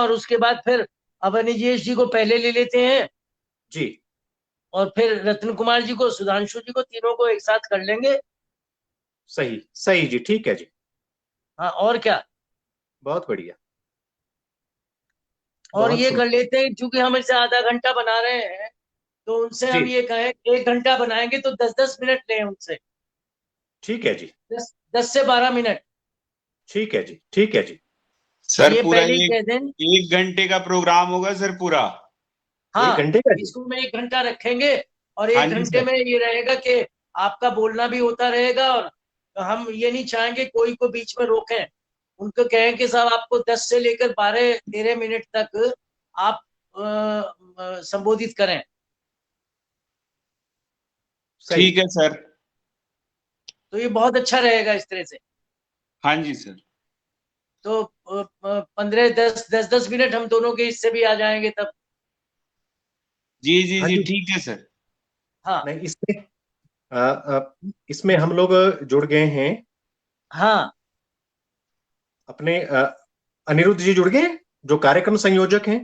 और उसके बाद फिर अवनीजेश जी को पहले ले लेते हैं जी। और फिर रत्न कुमार जी को, सुधांशु जी को, तीनों को एक साथ कर लेंगे। सही सही जी, ठीक है जी। हाँ, और क्या। बहुत बढ़िया। और बहुत ये कर सुंदर। लेते हैं, क्योंकि हम इसे आधा घंटा बना रहे हैं, तो उनसे जी हम ये कहें 1 घंटा बनाएंगे तो 10-10 मिनट लें उनसे। ठीक है जी। 10 से 12 मिनट। ठीक है जी, ठीक है जी। सर ये पूरा पहले ही ये कह दें। 1 घंटे का प्रोग्राम होगा सर पूरा? एक हाँ, घंटे का जी। इसको में 1 घंटा रखेंगे और हाँ एक जी घंटे सर। में ये रहेगा कि आपका बोलना भी होता रहेगा, और हम ये नहीं चाहेंगे कोई को बीच में रोकें। उनको कहें कि साहब आपको 10 से लेकर 12-13 मिनट तक आप संबोधित करें। सही। ठीक है सर। तो ये बहुत अच्छा रहेगा इस तरह से। हाँ जी सर। तो 15-10 10-10 मिनट हम दोनों के इससे भी आ जाएंगे तब। जी जी हाँ जी जी। ठीक है सर। हाँ नहीं, इसमें इसमें हम लोग जुड़ गए हैं। हाँ अपने अनिरुद्ध जी जुड़ गए, जो कार्यक्रम संयोजक हैं।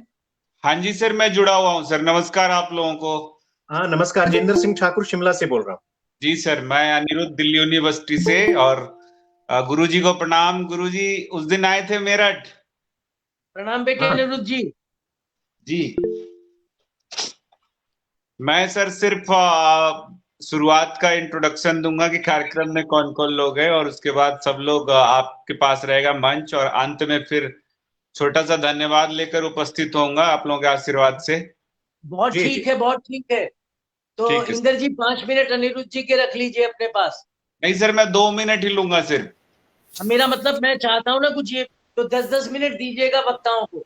हाँ जी सर, मैं जुड़ा हुआ हूँ सर। नमस्कार आप लोगों को। हाँ नमस्कार, जिंदर सिंह ठाकुर शिमला से बोल रहा हूँ। जी सर, मैं अनिरुद्ध दिल्ली यूनिवर्सिटी से। और गुरुजी को प्रणाम। गुरुजी उस दिन आए थे मेरठ। प्रणाम बेटे हाँ अनिरुद्ध जी। जी। मैं सर सिर्फ शुरुआत का इंट्रोडक्शन दूंगा कि कार्यक्रम में कौन कौन लोग हैं, और उसके बाद सब लोग आपके पास रहेगा मंच, और अंत में फिर छोटा सा धन्यवाद लेकर उपस्थित होऊंगा आप लोगों के आशीर्वाद से। बहुत जी जी। ठीक है, बहुत ठीक है। तो ठीक है। इंदर जी 5 मिनट अनिरुद्ध जी के रख लीजिए अपने पास। नहीं सर, मैं 2 मिनट ही लूंगा सिर्फ। अब मेरा मतलब, मैं चाहता हूँ ना कुछ ये, तो 10-10 मिनट दीजिएगा वक्ताओं को।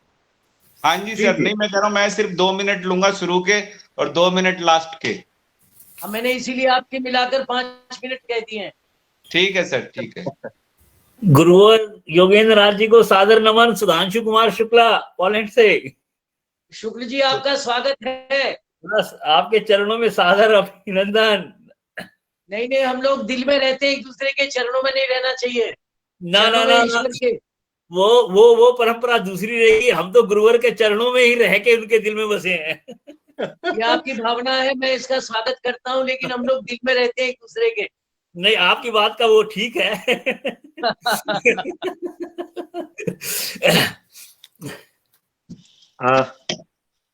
हाँ जी जी सर, जी। नहीं मैं कह रहा हूँ मैं सिर्फ 2 मिनट लूंगा शुरू के, और 2 मिनट लास्ट के। अब मैंने इसीलिए आपके मिलाकर 5 मिनट कह दिए हैं। ठीक है सर, ठीक है। गुरुवर योगेंद्र नाथ जी को सादर नमन। सुधांशु कुमार शुक्ला पोलैंड से। शुक्ल जी आपका स्वागत है। बस आपके चरणों में सादर अभिनंदन। नहीं नहीं, हम लोग दिल में रहते हैं, एक दूसरे के चरणों में नहीं रहना चाहिए। ना ना चरणों में ना ना, ईश्वर के। वो परंपरा दूसरी रहेगी। हम तो गुरुवर के चरणों में ही रह के उनके दिल में बसे हैं। ये आपकी भावना है, मैं इसका स्वागत करता हूँ, लेकिन हम लोग दिल में रहते हैं एक दूसरे के। नहीं, आपकी बात का वो ठीक है।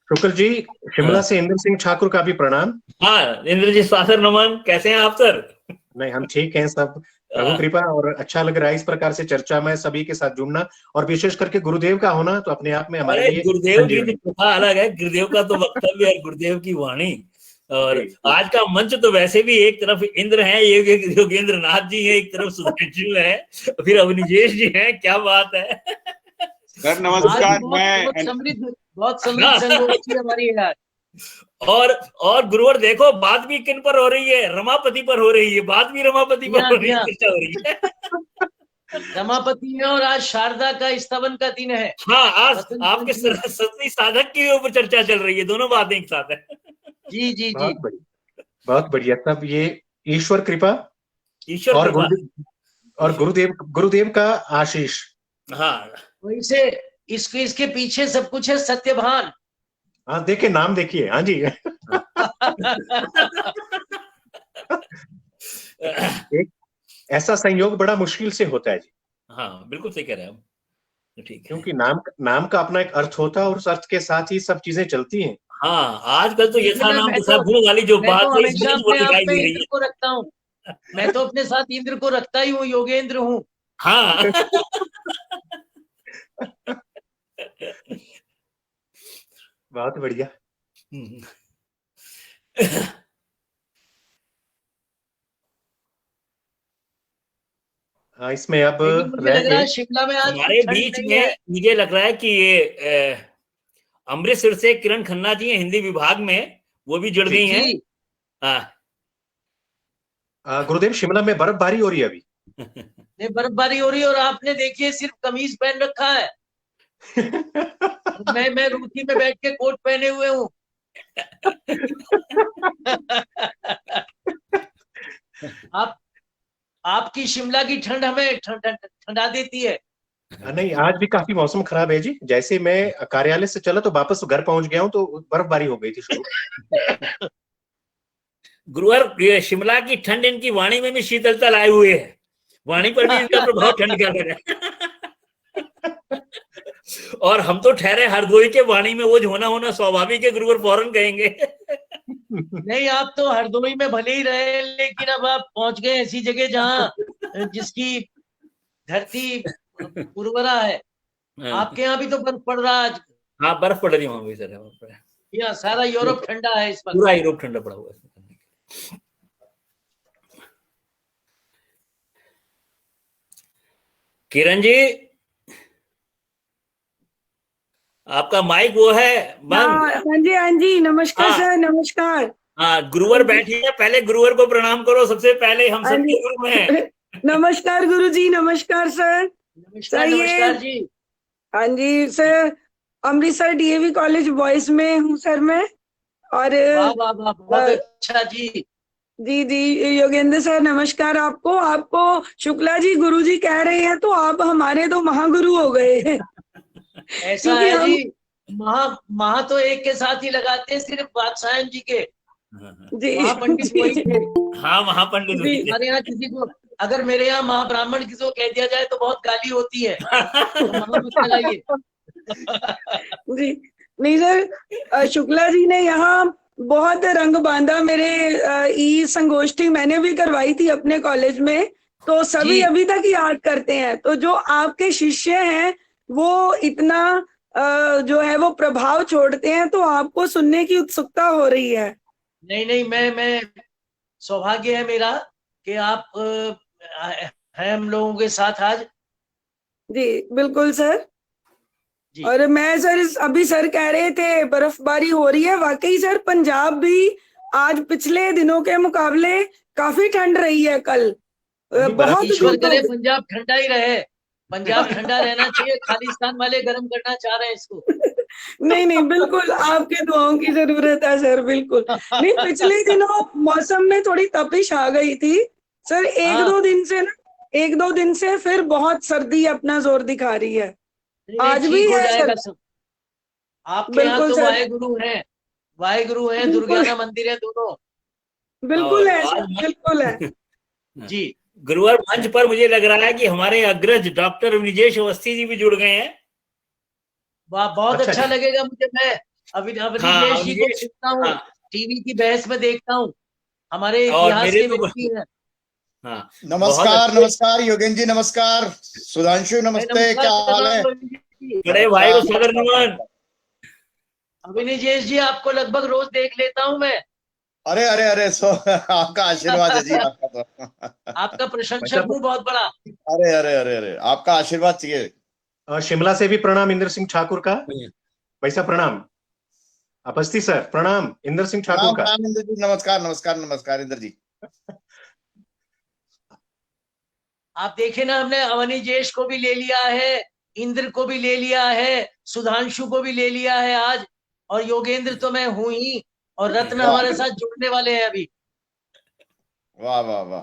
शुक्ल जी, शिमला से इंद्र सिंह ठाकुर का भी प्रणाम। हाँ इंद्र जी, सादर नमन। कैसे हैं आप सर? नहीं, हम ठीक हैं सब, प्रभु कृपा। और अच्छा लग रहा है इस प्रकार से चर्चा में सभी के साथ जुड़ना, और विशेष करके गुरुदेव का होना तो अपने आप में हमारे अरे लिए गुरुदेव की संजीवनी। तो कथा अलग है। गुरुदेव का तो वक्तव्य है, गुरुदेव की वाणी। और जी जी। आज का मंच तो वैसे भी एक तरफ इंद्र है, ये योगेंद्र नाथ जी है, एक तरफ सुधांशु है, फिर अवनीजेश जी हैं। क्या बात है। सर आज नमस्कार। बहुत बहुत मैं समृद्ध, बहुत समृद्ध संगोष्ठी हमारी है आज। और गुरुवर देखो, बात भी किन पर हो रही है? रमापति पर हो रही है। बात भी रमापति पर हो रही है, चर्चा हो रही है। रमापति है, और आज शारदा का स्तवन का दिन है। हाँ, आज बसंत आपके पंचमी। सरस्वती साधक की ऊपर चर्चा चल रही है। दोनों बातें एक साथ है। जी जी जी। बहुत बढ़िया, बहुत बढ़िया। तब ये ईश्वर कृपा ईश्वर और कृपा। गुरुदेव गुरुदेव का आशीष। हाँ वैसे इसके पीछे सब कुछ है, सत्यभान। हाँ देखिए, नाम देखिए। हाँ जी। एक ऐसा संयोग बड़ा मुश्किल से होता है जी। हाँ बिल्कुल सही कह रहे हैं हम। ठीक है। क्योंकि नाम नाम का अपना एक अर्थ होता है, और उस अर्थ के साथ ही सब चीजें चलती हैं। हाँ, आजकल तो देखिए यथा ना, नाम तथा गुण वाली जो मैं बात तो है, इस हमेशा वजह से वो अपने आप दिखाई में दे रही इंद्र है। को रखता हूँ। मैं तो अपने साथ इंद्र को रखता ही हूँ, योगेंद्र हूँ। हाँ। बहुत बढ़िया। हाँ, इसमें अब लेकिन मुझे रह लग रहा गए है शिमला में आज हमारे कुछ ठंड बीच नहीं है। में मुझे लग रहा है कि ये अमृतसर से किरण खन्ना जी हैं, हिंदी विभाग में, वो भी जुड़ जी। गई हैं। जी। हाँ। गुरुदेव, शिमला में बर्फबारी हो रही है अभी। ये बर्फबारी हो रही है, और आपने देखिए सिर्फ कमीज पहन रखा है। मैं रूसी में बैठ के कोट पहने हुए हूँ। आप आपकी शिमला की ठंड हमें ठंडा देती है। नहीं, आज भी काफी मौसम खराब है जी। जैसे मैं कार्यालय से चला तो वापस घर पहुंच गया हूँ तो बर्फबारी हो गई थी शुरू। गुरुवर, ये शिमला की ठंड इनकी वाणी में भी शीतलता लाए हुए है, वाणी पर भी इनका प्रभाव ठंड का लगा है। और हम तो ठहरे हरदोई के, वाणी में वो होना स्वाभाविक है, गुरुवर फौरन कहेंगे। नहीं, आप तो हरदोई में भले ही रहे, लेकिन अब आप पहुंच गए ऐसी जगह जहां जिसकी धरती उर्वरा है। आपके यहाँ भी तो बर्फ पड़ रहा है आज। हाँ, बर्फ पड़ रही है वहां भी सर। यहाँ सारा यूरोप ठंडा है इस वक्त, पूरा यूरोप ठंडा पड़ा हुआ है। किरण जी, आपका माइक वो है बंद। हाँ जी, हाँ जी, नमस्कार सर, नमस्कार। हाँ, गुरुवर बैठिए, पहले गुरुवर को प्रणाम करो, सबसे पहले हम सबके गुरु हैं। नमस्कार गुरु जी, नमस्कार सर। नमस्कार, नमस्कार जी। हाँ जी sir, Amritsar DAV college boys में हूँ सर मैं। और वाह वाह वाह, बहुत अच्छा जी। जी जी, योगेंद्र सर नमस्कार आपको। आपको शुक्ला जी गुरु जी कह रहे हैं तो आप हमारे तो महागुरु हो गए हैं। ऐसा है जी, महा तो एक के साथ ही लगाते हैं, सिर्फ बादशाह जी के जी, महापंडित वही थे। हाँ, महापंडित हमारे यहाँ किसी को, अगर मेरे यहाँ महाब्राह्मण किसी को कह दिया जाए तो बहुत गाली होती है, तो महा मत लगाइए। जी नहीं सर, शुक्ला जी ने यहाँ बहुत रंग बांधा। मेरे ई संगोष्ठी मैंने भी करवाई थी अपने कॉलेज में, तो सभी अभी तक याद करते हैं। तो जो आपके शिष्य हैं वो इतना जो है वो प्रभाव छोड़ते हैं, तो आपको सुनने की उत्सुकता हो रही है। नहीं नहीं, मैं सौभाग्य है मेरा कि आप हैं हम लोगों के साथ आज। जी बिल्कुल सर। और मैं सर, अभी सर कह रहे थे बर्फबारी हो रही है, वाकई सर पंजाब भी आज पिछले दिनों के मुकाबले काफी ठंड रही है। कल बहुत ईश्वर करे पंजाब ठंडा ही रहे, पंजाब ठंडा रहना चाहिए। खालिस्तान वाले गर्म करना चाह रहे हैं इसको। नहीं नहीं, बिल्कुल आपके दुआओं की जरूरत है सर, बिल्कुल। नहीं, पिछले दिनों मौसम में थोड़ी तपिश आ गई थी सर, एक दो दिन से फिर बहुत सर्दी अपना जोर दिखा रही है। आज भी हो है जाएगा सर सब। आपके यहाँ तो वाहेगुरु हैं, दुर्गाना मंदिर है दोनों। बिल्कुल है सर, बिल्कुल है जी। गुरुवर, मंच पर मुझे लग रहा है कि हमारे अग्रज डॉक्टर अविनिजेश अवस्थी जी भी जुड़ गए हैं। वाह, बहुत अच्छा लगेगा मुझे। मैं अविनिजेश जी को सुनता हूँ, टीवी की बहस में देखता हूँ, हमारे इतिहास के व्यक्ति हैं। हाँ, नमस्कार नमस्कार योगेंद्र जी, नमस्कार सुधांशु, नमस्ते, क्या हाल है? बड़े भाई को सदर नमन। अविनिजेश जी, आपको लगभग रोज देख लेता हूँ मैं। अरे अरे अरे, आपका आशीर्वाद है जी, आपका तो आपका प्रशंसक हूँ बहुत बड़ा। अरे अरे अरे अरे, आपका आशीर्वाद चाहिए। शिमला से भी प्रणाम इंद्र सिंह ठाकुर का। भाई साहब प्रणाम। अवस्थी सर प्रणाम, इंद्र सिंह ठाकुर का। इंद्र जी नमस्कार नमस्कार नमस्कार इंद्र जी। आप देखे ना, हमने अवनिजेश को भी ले लिया है, इंद्र को भी ले लिया है, सुधांशु को भी ले लिया है आज, और योगेंद्र तो मैं हूं ही, और रत्न हमारे साथ जुड़ने वाले हैं अभी। वाह वाह वाह।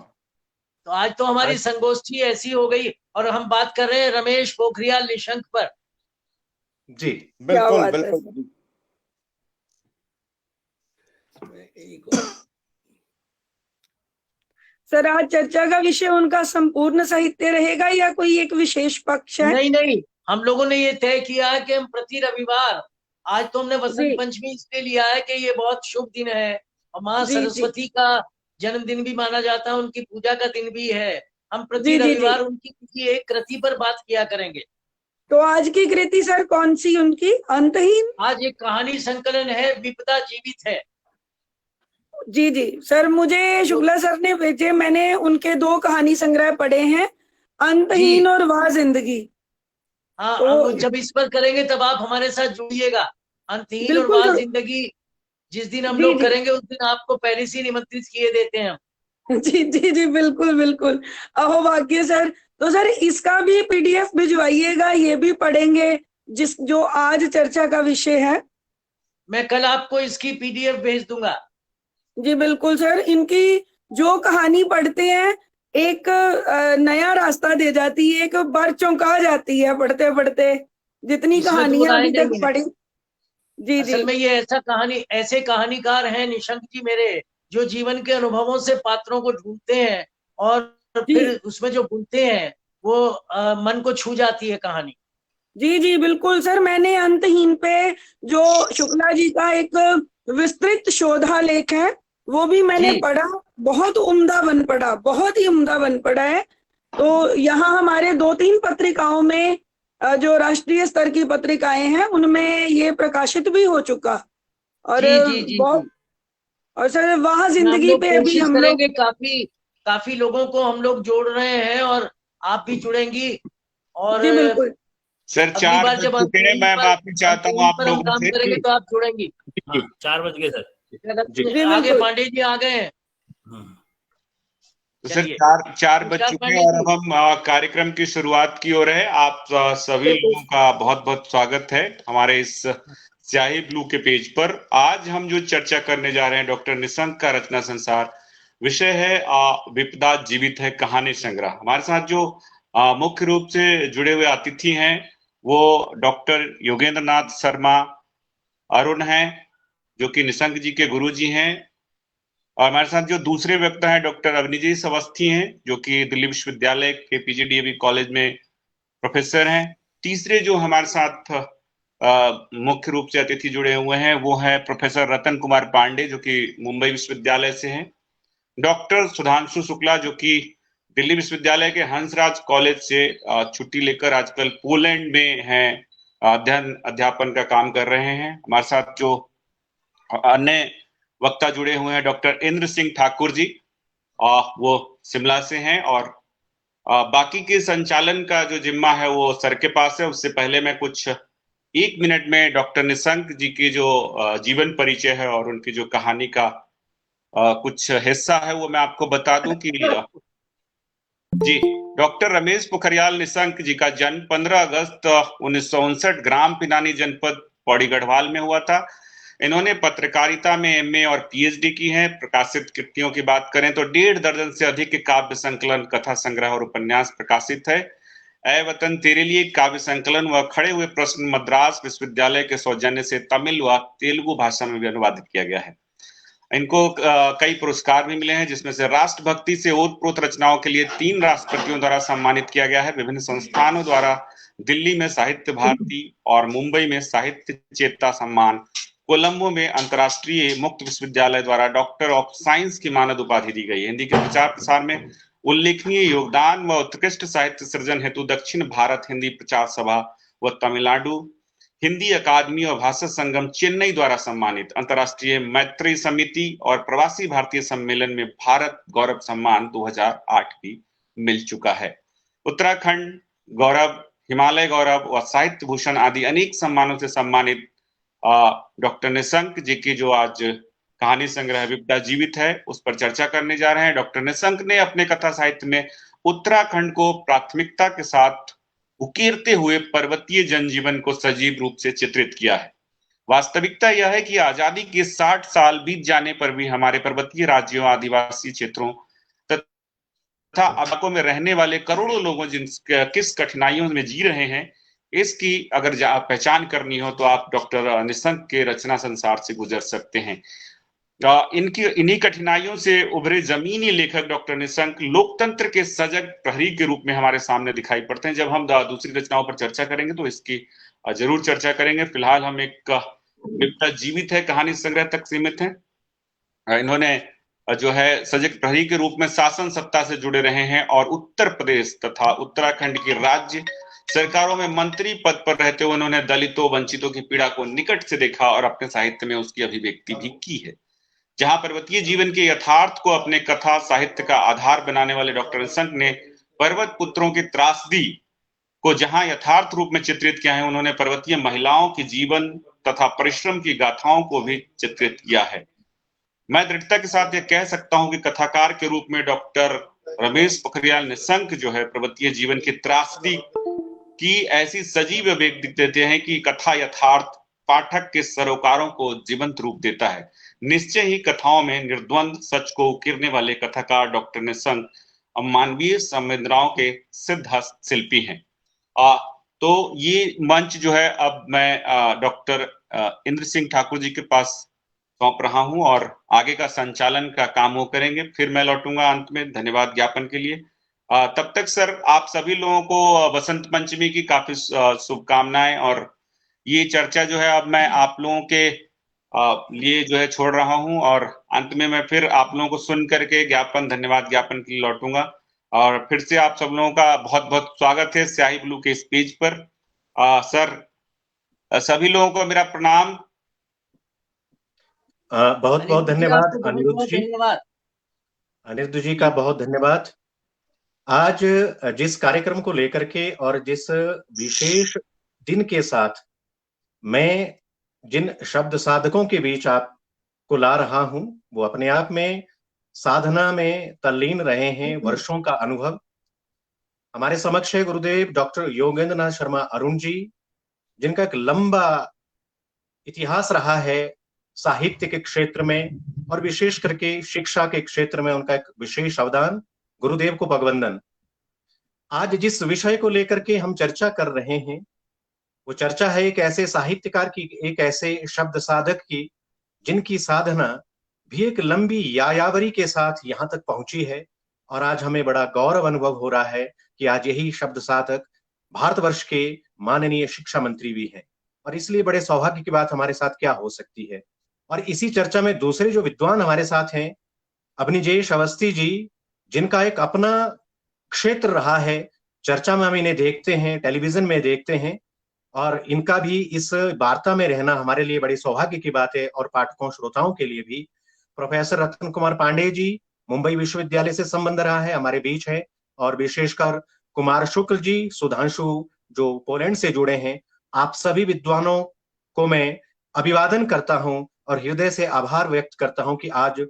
तो आज तो हमारी संगोष्ठी ऐसी हो गई, और हम बात कर रहे हैं रमेश पोखरियाल निशंक पर। जी बिल्कुल बिल्कुल। सर, आज चर्चा का विषय उनका संपूर्ण साहित्य रहेगा या कोई एक विशेष पक्ष है? नहीं नहीं, हम लोगों ने ये तय किया है कि हम प्रति रविवार, आज तो हमने वसंत पंचमी इसलिए लिया है कि ये बहुत शुभ दिन है, और माँ सरस्वती का जन्मदिन भी माना जाता है, उनकी पूजा का दिन भी है। हम प्रति रविवार उनकी किसी एक कृति पर बात किया करेंगे। तो आज की कृति सर कौन सी उनकी? अंतहीन। आज एक कहानी संकलन है, विपदा जीवित है। जी जी सर, मुझे शुक्ला सर ने भेजे, मैंने उनके 2 कहानी संग्रह पढ़े हैं, अंतहीन और वाह जिंदगी। हाँ, तो जब इस पर करेंगे तब आप हमारे साथ जुड़िएगा। अंतहीन और वाह जिंदगी जिस दिन हम लोग करेंगे उस दिन आपको पहले से निमंत्रित किए देते हैं हम। जी जी जी, बिल्कुल बिल्कुल, अहो भाग्य सर। तो सर इसका भी पीडीएफ भिजवाइएगा, ये भी पढ़ेंगे जो आज चर्चा का विषय है। मैं कल आपको इसकी पीडीएफ भेज दूंगा। जी बिल्कुल सर, इनकी जो कहानी पढ़ते हैं एक नया रास्ता दे जाती है, एक बार चौंका जाती है पढ़ते पढ़ते, जितनी इसमें तो कहानियां बुराई अभी तक नहीं है। पढ़ी। जी जी असल में ये ऐसे कहानीकार हैं निशंक जी मेरे, जो जीवन के अनुभवों से पात्रों को ढूंढते हैं और जी फिर उसमें जो बुनते हैं वो मन को छू जाती है कहानी। जी जी बिल्कुल सर। मैंने अंतहीन पे जो शुक्ला जी का एक विस्तृत शोधालेख है वो भी मैंने जी पढ़ा, बहुत उम्दा बन पड़ा, बहुत ही उम्दा बन पड़ा है। तो यहाँ हमारे 2-3 पत्रिकाओं में जो राष्ट्रीय स्तर की पत्रिकाएं हैं उनमें ये प्रकाशित भी हो चुका। और जी जी जी बहुत, जी। और सर वहाँ हम जिंदगी लोग पे अभी कोशिश हम लोग, करेंगे, काफी काफी लोगों को हम लोग जोड़ रहे हैं और आप भी जुड़ेंगी। और जी बिल्कुल सर अगली 4 बार बज जब हम चुके हैं, मैं माफी चाहता हूँ आप हम लोगों काम से। करेंगे तो आप जुड़ेंगी। हाँ, 4 बज गए सर। जी आगे बिल्कुल। पांडे जी आ गए हैं। हाँ। तो सर चलिए, 4 बज नमस्कार चुके हैं पांडे और जी। अब हम कार्यक्रम की शुरुआत की ओर है। आप सभी बिल्कुल लोगों का बहुत बहुत स्वागत है हमारे इस स्याही ब्लू के पेज पर। आज हम जो चर्चा करने जा रहे हैं डॉक्टर निशंक का रचना संसार, विषय है विपदा जीवित है कहानी संग्रह। हमारे साथ जो मुख्य रूप से जुड़े हुए अतिथि हैं वो डॉक्टर योगेंद्र नाथ शर्मा अरुण हैं, जो कि निशंक जी के गुरु जी हैं। और हमारे साथ जो दूसरे व्यक्ति हैं डॉक्टर अवनीजीत अवस्थी हैं, जो कि दिल्ली विश्वविद्यालय के पीजीडीएवी कॉलेज में प्रोफेसर हैं। तीसरे जो हमारे साथ मुख्य रूप से अतिथि जुड़े हुए हैं वो है प्रोफेसर रतन कुमार पांडे, जो कि मुंबई विश्वविद्यालय से हैं। डॉक्टर सुधांशु शुक्ला, जो कि दिल्ली विश्वविद्यालय के हंसराज कॉलेज से छुट्टी लेकर आजकल पोलैंड में हैं, अध्यापन का काम कर रहे हैं। हमारे साथ जो अन्य वक्ता जुड़े हुए हैं डॉक्टर इंद्र सिंह ठाकुर जी, वो शिमला से हैं। और बाकी के संचालन का जो जिम्मा है वो सर के पास है। उससे पहले मैं कुछ 1 मिनट में डॉक्टर निशंक जी की जो जीवन परिचय है और उनकी जो कहानी का कुछ हिस्सा है वो मैं आपको बता दूं कि जी, डॉक्टर रमेश पोखरियाल निशंक जी का जन्म 15 अगस्त 1959 ग्राम पिनानी जनपद पौड़ी गढ़वाल में हुआ था। इन्होंने पत्रकारिता में एमए और पीएचडी की है। प्रकाशित कृतियों की बात करें तो 1.5 दर्जन से अधिक काव्य संकलन, कथा संग्रह और उपन्यास प्रकाशित है। ऐ वतन तेरे लिए काव्य संकलन व खड़े हुए प्रश्न मद्रास विश्वविद्यालय के सौजन्य से तमिल व तेलुगु भाषा में भी अनुवादित किया गया है। इनको कई पुरस्कार भी मिले हैं, जिसमें से राष्ट्रभक्ति से ओतप्रोत रचनाओं के लिए 3 राष्ट्रपतियों द्वारा सम्मानित किया गया है। विभिन्न संस्थानों द्वारा दिल्ली में साहित्य भारती और मुंबई में साहित्य चेतना सम्मान, कोलंबो में अंतर्राष्ट्रीय मुक्त विश्वविद्यालय द्वारा डॉक्टर ऑफ साइंस की मानद उपाधि दी गई है। हिंदी के प्रचार प्रसार में उल्लेखनीय योगदान व उत्कृष्ट साहित्य सृजन हेतु दक्षिण भारत हिंदी प्रचार सभा व तमिलनाडु हिंदी अकादमी और भाषा संगम चेन्नई द्वारा सम्मानित, अंतर्राष्ट्रीय मैत्री समिति और प्रवासी भारतीय सम्मेलन में भारत गौरव सम्मान 2008 भी मिल चुका है। उत्तराखंड गौरव, हिमालय गौरव और साहित्य भूषण आदि अनेक सम्मानों से सम्मानित डॉक्टर निशंक जी की जो आज कहानी संग्रह विपदा जीवित है उस पर चर्चा करने जा रहे हैं। डॉक्टर निशंक ने अपने कथा साहित्य में उत्तराखंड को प्राथमिकता के साथ उकेरते हुए पर्वतीय जनजीवन को सजीव रूप से चित्रित किया है। वास्तविकता यह है कि आजादी के 60 साल बीत जाने पर भी हमारे पर्वतीय राज्यों, आदिवासी क्षेत्रों तथा इलाकों में रहने वाले करोड़ों लोगों किस कठिनाइयों में जी रहे हैं, इसकी अगर पहचान करनी हो तो आप डॉक्टर निशंक के रचना संसार से गुजर सकते हैं। इन्हीं कठिनाइयों से उभरे जमीनी लेखक डॉक्टर निशंक लोकतंत्र के सजग प्रहरी के रूप में हमारे सामने दिखाई पड़ते हैं। जब हम दूसरी रचनाओं पर चर्चा करेंगे तो इसकी जरूर चर्चा करेंगे। फिलहाल हम एक विपदा जीवित है कहानी संग्रह तक सीमित हैं। इन्होंने जो है सजग प्रहरी के रूप में शासन सत्ता से जुड़े रहे हैं और उत्तर प्रदेश तथा उत्तराखंड की राज्य सरकारों में मंत्री पद पर रहते हुए उन्होंने दलितों, वंचितों की पीड़ा को निकट से देखा और अपने साहित्य में उसकी अभिव्यक्ति भी की है। जहां पर्वतीय जीवन के यथार्थ को अपने कथा साहित्य का आधार बनाने वाले डॉक्टर निशंक ने पर्वत पुत्रों की त्रासदी को जहां यथार्थ रूप में चित्रित किया है, उन्होंने पर्वतीय महिलाओं के जीवन तथा परिश्रम की गाथाओं को भी चित्रित किया है। मैं दृढ़ता के साथ यह कह सकता हूं कि कथाकार के रूप में डॉक्टर रमेश पोखरियाल निशंक जो है पर्वतीय जीवन की त्रासदी की ऐसी सजीव अभिव्यक्ति देते हैं कि कथा यथार्थ पाठक के सरोकारों को जीवंत रूप देता है। निश्चय ही कथाओं में निर्द्वंद सच को उकेरने वाले कथाकार डॉक्टर निशंक मानवीय संवेदनाओं के सिद्ध हस्तशिल्पी हैं। तो ये मंच जो है अब मैं डॉक्टर इंद्र सिंह ठाकुर जी के पास सौंप रहा हूं और आगे का संचालन का काम वो करेंगे। फिर मैं लौटूंगा अंत में धन्यवाद ज्ञापन के लिए। तब तक सर आप सभी लोगों को बसंत पंचमी की काफी शुभकामनाएं। और ये चर्चा जो है अब मैं आप लोगों के लिए जो है छोड़ रहा हूं और अंत में मैं फिर आप लोगों को सुन करके धन्यवाद ज्ञापन के लिए लौटूंगा। और फिर से आप सब लोगों का बहुत बहुत स्वागत है स्याही ब्लू के इस पेज पर। सर सभी लोगों को मेरा प्रणाम। बहुत बहुत धन्यवाद अनिरुद्ध जी। धन्यवाद अनिरुद्ध जी का बहुत धन्यवाद। आज जिस कार्यक्रम को लेकर के और जिस विशेष दिन के साथ मैं जिन शब्द साधकों के बीच आपको ला रहा हूं, वो अपने आप में साधना में तल्लीन रहे हैं, वर्षों का अनुभव। हमारे समक्ष है गुरुदेव डॉक्टर योगेंद्र नाथ शर्मा अरुण जी, जिनका एक लंबा इतिहास रहा है साहित्य के क्षेत्र में और विशेष करके शिक्षा के क्षेत्र में उनका एक विशेष अवदान। गुरुदेव को भगवंदन। आज जिस विषय को लेकर के हम चर्चा कर रहे हैं, वो चर्चा है एक ऐसे साहित्यकार की, एक ऐसे शब्द साधक की, जिनकी साधना भी एक लंबी यायावरी के साथ यहाँ तक पहुंची है। और आज हमें बड़ा गौरव अनुभव हो रहा है कि आज यही शब्द साधक भारतवर्ष के माननीय शिक्षा मंत्री भी हैं। और इसलिए बड़े सौभाग्य की बात हमारे साथ क्या हो सकती है। और इसी चर्चा में दूसरे जो विद्वान हमारे साथ हैं, अभिनिजेश अवस्थी जी, जिनका एक अपना क्षेत्र रहा है। चर्चा में हम इन्हें देखते हैं, टेलीविजन में देखते हैं, और इनका भी इस वार्ता में रहना हमारे लिए बड़ी सौभाग्य की बात है और पाठकों श्रोताओं के लिए भी। प्रोफेसर रतन कुमार पांडे जी, मुंबई विश्वविद्यालय से संबंध रहा है, हमारे बीच है। और विशेषकर कुमार शुक्ल जी, सुधांशु जो पोलैंड से जुड़े हैं, आप सभी विद्वानों को मैं अभिवादन करता हूं और हृदय से आभार व्यक्त करता हूं कि आज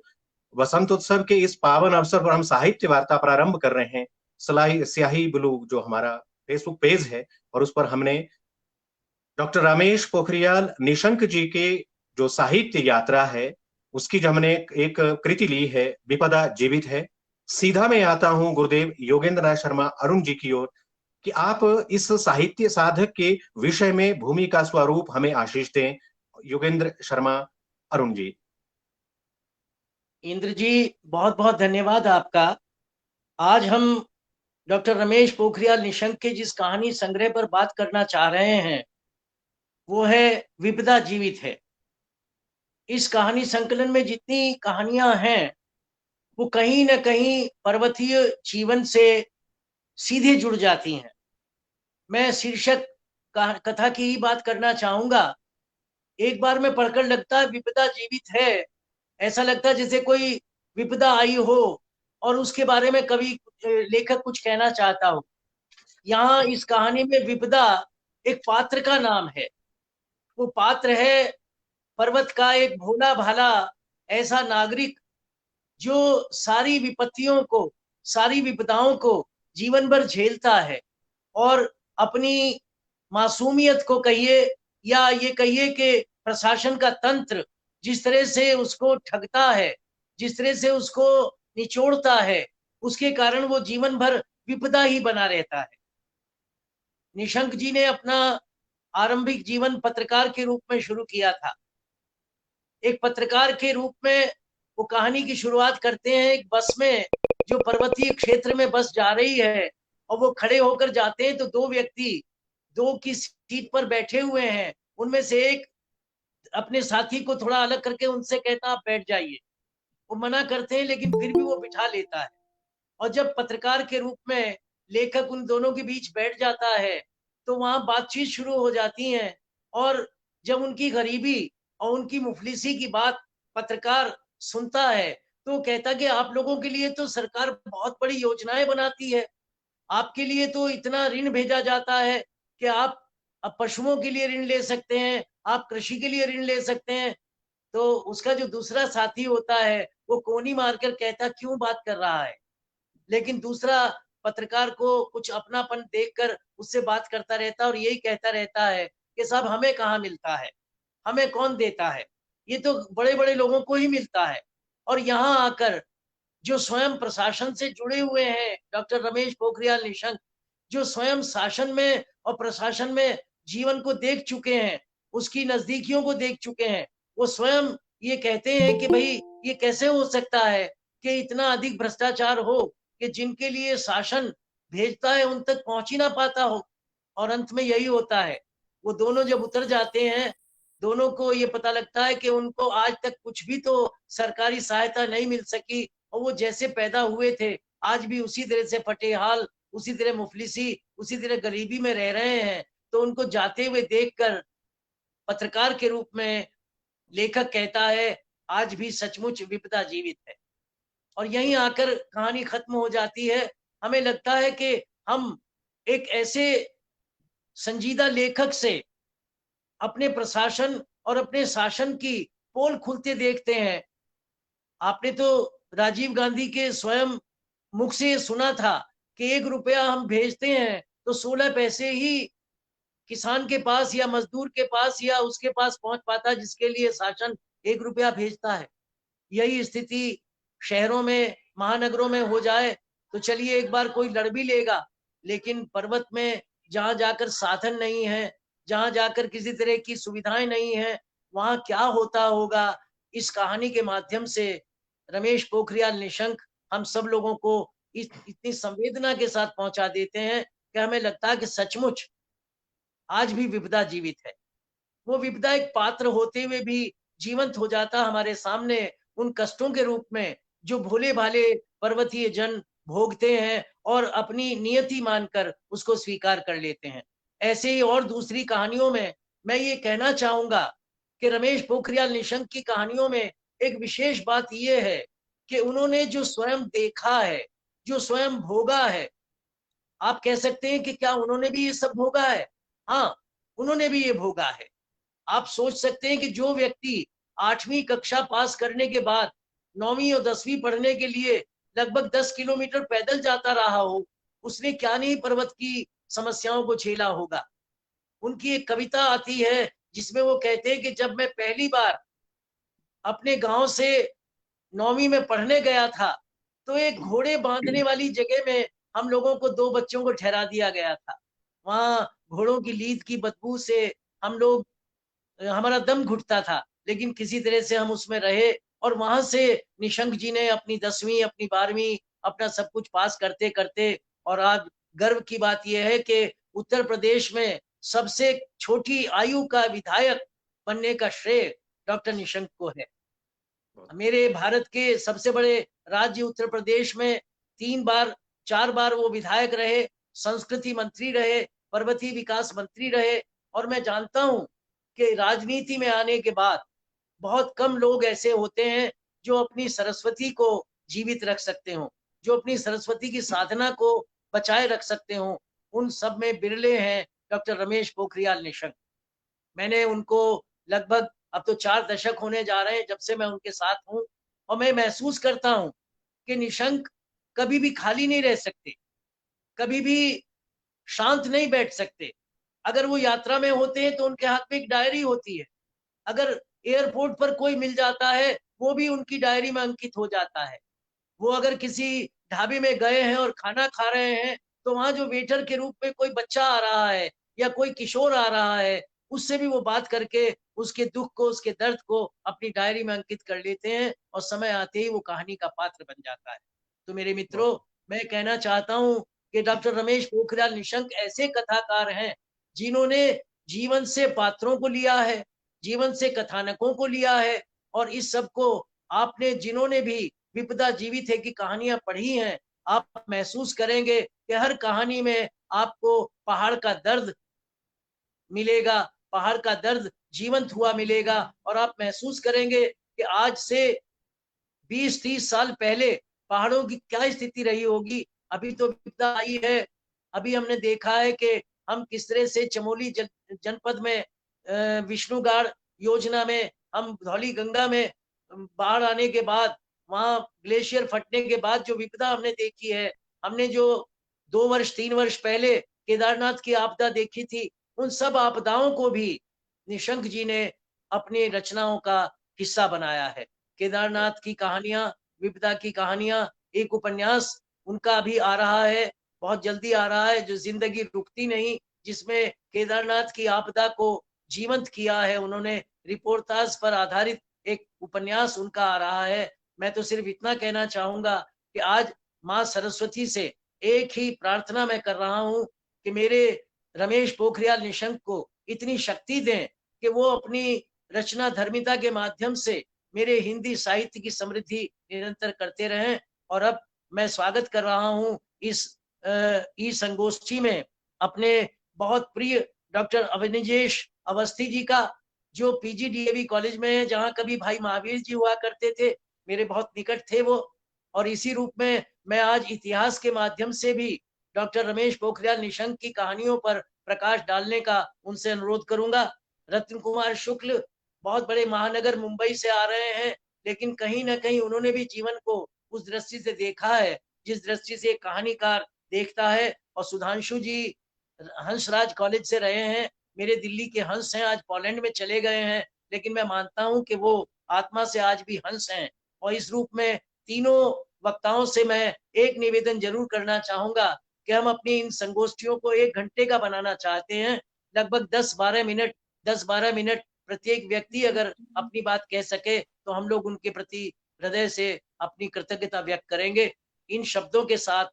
वसंत उत्सव के इस पावन अवसर पर हम साहित्य वार्ता प्रारंभ कर रहे हैं। स्याही ब्लू जो हमारा फेसबुक पेज है, और उस पर हमने डॉक्टर रमेश पोखरियाल निशंक जी के जो साहित्य यात्रा है, उसकी जो हमने एक कृति ली है, विपदा जीवित है। सीधा मैं आता हूं गुरुदेव योगेंद्र नाथ शर्मा अरुण जी की ओर कि आप इस साहित्य साधक के विषय में भूमि का स्वरूप हमें आशीष दें। योगेंद्र शर्मा अरुण जी। इंद्र जी, बहुत बहुत धन्यवाद आपका। आज हम डॉक्टर रमेश पोखरियाल निशंक के जिस कहानी संग्रह पर बात करना चाह रहे हैं, वो है विपदा जीवित है। इस कहानी संकलन में जितनी कहानियां हैं, वो कहीं ना कहीं पर्वतीय जीवन से सीधे जुड़ जाती हैं। मैं शीर्षक कथा की ही बात करना चाहूंगा। एक बार में पढ़कर लगता है विपदा जीवित है, ऐसा लगता है जैसे कोई विपदा आई हो और उसके बारे में कवि लेखक कुछ कहना चाहता हो। यहाँ इस कहानी में विपदा एक पात्र का नाम है। वो पात्र है पर्वत का एक भोला भाला ऐसा नागरिक जो सारी विपत्तियों को, सारी विपदाओं को जीवन भर झेलता है और अपनी मासूमियत को कहिए या ये कहिए कि प्रशासन का तंत्र जिस तरह से उसको ठगता है, जिस तरह से उसको निचोड़ता है, उसके कारण वो जीवन भर विपदा ही बना रहता है। निशंक जी ने अपना आरंभिक जीवन पत्रकार के रूप में शुरू किया था। एक पत्रकार के रूप में वो कहानी की शुरुआत करते हैं एक बस में, जो पर्वतीय क्षेत्र में बस जा रही है, और वो खड़े होकर जाते हैं तो दो व्यक्ति दो की सीट पर बैठे हुए हैं। उनमें से एक अपने साथी को थोड़ा अलग करके उनसे कहता आप बैठ जाइए। वो मना करते हैं लेकिन फिर भी वो बिठा लेता है। और जब पत्रकार के रूप में लेखक उन दोनों के बीच बैठ जाता है तो वहां बातचीत शुरू हो जाती है। और जब उनकी गरीबी और उनकी मुफलिसी की बात पत्रकार सुनता है तो कहता कि आप लोगों के लिए तो सरकार बहुत बड़ी योजनाएं बनाती है, आपके लिए तो इतना ऋण भेजा जाता है कि आप पशुओं के लिए ऋण ले सकते हैं, आप कृषि के लिए ऋण ले सकते हैं। तो उसका जो दूसरा साथी होता है वो कोनी मारकर कहता क्यों बात कर रहा है, लेकिन दूसरा पत्रकार को कुछ अपनापन देखकर उससे बात करता रहता और यही कहता रहता है कि साहब हमें कहाँ मिलता है, हमें कौन देता है, ये तो बड़े बड़े लोगों को ही मिलता है। और यहाँ आकर जो स्वयं प्रशासन से जुड़े हुए हैं, डॉक्टर रमेश पोखरियाल निशंक, जो स्वयं शासन में और प्रशासन में जीवन को देख चुके हैं, उसकी नजदीकियों को देख चुके हैं, वो स्वयं ये कहते हैं कि भाई ये कैसे हो सकता है कि इतना अधिक भ्रष्टाचार हो कि जिनके लिए शासन भेजता है उन तक पहुंच ही ना पाता हो। और अंत में यही होता है, वो दोनों जब उतर जाते हैं, दोनों को ये पता लगता है कि उनको आज तक कुछ भी तो सरकारी सहायता नहीं मिल सकी, और वो जैसे पैदा हुए थे आज भी उसी तरह से फटे हाल, उसी तरह मुफलिसी, उसी तरह गरीबी में रह रहे हैं। तो उनको जाते हुए देखकर पत्रकार के रूप में लेखक कहता है आज भी सचमुच विपदा जीवित है। और यहीं आकर कहानी खत्म हो जाती है। हमें लगता है कि हम एक ऐसे संजीदा लेखक से अपने प्रशासन और अपने शासन की पोल खुलते देखते हैं। आपने तो राजीव गांधी के स्वयं मुख से सुना था कि 1 रुपया हम भेजते हैं तो 16 पैसे ही किसान के पास या मजदूर के पास या उसके पास पहुंच पाता जिसके लिए शासन 1 रुपया भेजता है। यही स्थिति शहरों में, महानगरों में हो जाए तो चलिए एक बार कोई लड़ भी लेगा, लेकिन पर्वत में जहां जाकर साधन नहीं है, जहां जाकर किसी तरह की सुविधाएं नहीं है, वहां क्या होता होगा। इस कहानी के माध्यम से रमेश पोखरियाल निशंक हम सब लोगों को इतनी संवेदना के साथ पहुंचा देते हैं कि हमें लगता है कि सचमुच आज भी विपदा जीवित है। वो विपदा एक पात्र होते हुए भी जीवंत हो जाता हमारे सामने उन कष्टों के रूप में जो भोले भाले पर्वतीय जन भोगते हैं और अपनी नियति मानकर उसको स्वीकार कर लेते हैं। ऐसे ही और दूसरी कहानियों में मैं ये कहना चाहूंगा कि रमेश पोखरियाल निशंक की कहानियों में एक विशेष बात यह है कि उन्होंने जो स्वयं देखा है, जो स्वयं भोगा है, आप कह सकते हैं कि क्या उन्होंने भी ये सब भोगा है? हाँ, उन्होंने भी ये भोगा है। आप सोच सकते हैं कि जो व्यक्ति 8वीं कक्षा पास करने के बाद 9वीं और 10वीं पढ़ने के लिए लगभग 10 किलोमीटर पैदल जाता रहा हो, उसने क्या नहीं पर्वत की समस्याओं को झेला होगा। उनकी एक कविता आती है जिसमें वो कहते हैं कि जब मैं पहली बार अपने गांव से 9वीं में पढ़ने गया था तो एक घोड़े बांधने वाली जगह में हम लोगों को 2 बच्चों को ठहरा दिया गया था। वहां घोड़ों की लीद की बदबू से हम लोग, हमारा दम घुटता था, लेकिन किसी तरह से हम उसमें रहे। और वहां से निशंक जी ने अपनी 10वीं, अपनी 12वीं, अपना सब कुछ पास करते करते, और आज गर्व की बात यह है कि उत्तर प्रदेश में सबसे छोटी आयु का विधायक बनने का श्रेय डॉक्टर निशंक को है। मेरे भारत के सबसे बड़े राज्य उत्तर प्रदेश में 3 बार 4 बार वो विधायक रहे, संस्कृति मंत्री रहे, पर्वतीय विकास मंत्री रहे। और मैं जानता हूं कि राजनीति में आने के बाद बहुत कम लोग ऐसे होते हैं जो अपनी सरस्वती को जीवित रख सकते हो, जो अपनी सरस्वती की साधना को बचाए रख सकते हो। उन सब में बिरले हैं डॉक्टर रमेश पोखरियाल निशंक। मैंने उनको लगभग अब तो 4 दशक होने जा रहे हैं जब से मैं उनके साथ हूं, और मैं महसूस करता हूं कि निशंक कभी भी खाली नहीं रह सकते, कभी भी शांत नहीं बैठ सकते। अगर वो यात्रा में होते हैं तो उनके हाथ में एक डायरी होती है, अगर एयरपोर्ट पर कोई मिल जाता है वो भी उनकी डायरी में अंकित हो जाता है। वो अगर किसी ढाबे में गए हैं और खाना खा रहे हैं तो वहां जो वेटर के रूप में कोई बच्चा आ रहा है या कोई किशोर आ रहा है, उससे भी वो बात करके उसके दुख को, उसके दर्द को अपनी डायरी में अंकित कर लेते हैं, और समय आते ही वो कहानी का पात्र बन जाता है। तो मेरे मित्रों, मैं कहना चाहता हूं कि डॉक्टर रमेश पोखरियाल निशंक ऐसे कथाकार हैं जिन्होंने जीवन से पात्रों को लिया है, जीवन से कथानकों को लिया है, और इस सब को आपने, जिन्होंने भी विपदा जीवित है की कहानियां पढ़ी हैं, आप महसूस करेंगे कि हर कहानी में आपको पहाड़ का दर्द मिलेगा, पहाड़ का दर्द जीवंत हुआ मिलेगा। और आप महसूस करेंगे कि आज से 20-30 साल पहले पहाड़ों की क्या स्थिति रही होगी। अभी तो विपदा आई है, अभी हमने देखा है कि हम किस तरह से चमोली जनपद में विष्णुगाड़ योजना में, हम धौली गंगा में बाढ़ आने के बाद, वहां ग्लेशियर फटने के बाद जो विपदा हमने देखी है, हमने जो 2 वर्ष 3 वर्ष पहले केदारनाथ की आपदा देखी थी, उन सब आपदाओं को भी निशंक जी ने अपनी रचनाओं का हिस्सा बनाया है। केदारनाथ की कहानियां विपदा की कहानियां, एक उपन्यास उनका अभी आ रहा है, बहुत जल्दी आ रहा है, जो जिंदगी रुकती नहीं, जिसमें केदारनाथ की आपदा को जीवंत किया है उन्होंने। रिपोर्टाज पर आधारित एक उपन्यास उनका आ रहा है। मैं तो सिर्फ इतना कहना चाहूंगा कि आज माँ सरस्वती से एक ही प्रार्थना मैं कर रहा हूं कि मेरे रमेश पोखरियाल निशंक को इतनी शक्ति दें कि वो अपनी रचना धर्मिता के माध्यम से मेरे हिंदी साहित्य की समृद्धि निरंतर करते रहें। और अब मैं स्वागत कर रहा हूं इस ई संगोष्ठी में अपने बहुत प्रिय डॉक्टर अभिनिजेश अवस्थी जी का, जो पीजीडीएवी कॉलेज में है, जहां कभी भाई महावीर जी हुआ करते थे, मेरे बहुत निकट थे वो। और इसी रूप में मैं आज इतिहास के माध्यम से भी डॉक्टर रमेश पोखरियाल निशंक की कहानियों पर प्रकाश डालने का उनसे अनुरोध करूंगा। रत्न कुमार शुक्ल बहुत बड़े महानगर मुंबई से आ रहे हैं, लेकिन कहीं ना कहीं उन्होंने भी जीवन को उस दृष्टि से देखा है जिस दृष्टि से एक कहानीकार देखता है। और सुधांशु जी हंसराज कॉलेज से रहे हैं, मेरे दिल्ली के हंस हैं, आज पोलैंड में चले गए हैं, लेकिन मैं मानता हूं कि वो आत्मा से आज भी हंस हैं। और इस रूप में तीनों वक्ताओं से मैं एक निवेदन जरूर करना चाहूंगा कि हम अपनी इन संगोष्ठियों को 1 घंटे का बनाना चाहते हैं। लगभग 10-12 मिनट प्रत्येक व्यक्ति अगर अपनी बात कह सके तो हम लोग उनके प्रति हृदय से अपनी कृतज्ञता व्यक्त करेंगे। इन शब्दों के साथ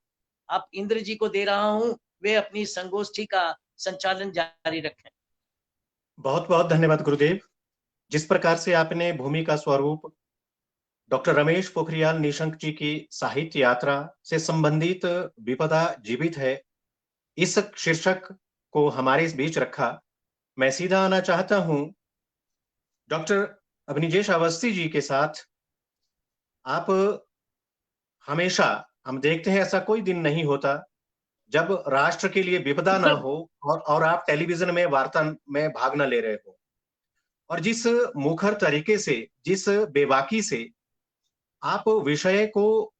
आप इंद्र जी को दे रहा हूं, वे अपनी संगोष्ठी का संचालन जारी रखें। बहुत बहुत धन्यवाद गुरुदेव। जिस प्रकार से आपने भूमि का स्वरूप डॉक्टर रमेश पोखरियाल निशंक जी की साहित्य यात्रा से संबंधित विपदा जीवित है, इस शीर्षक को हमारे इस बीच रखा, मैं सीधा आना चाहता हूं डॉक्टर अभिनिजेश अवस्थी जी के साथ। आप हमेशा, हम देखते हैं ऐसा कोई दिन नहीं होता जब राष्ट्र के लिए विपदा ना हो और आप टेलीविजन में वार्ता में भाग न ले रहे हो। और जिस मुखर तरीके से, जिस बेबाकी से आप विषय को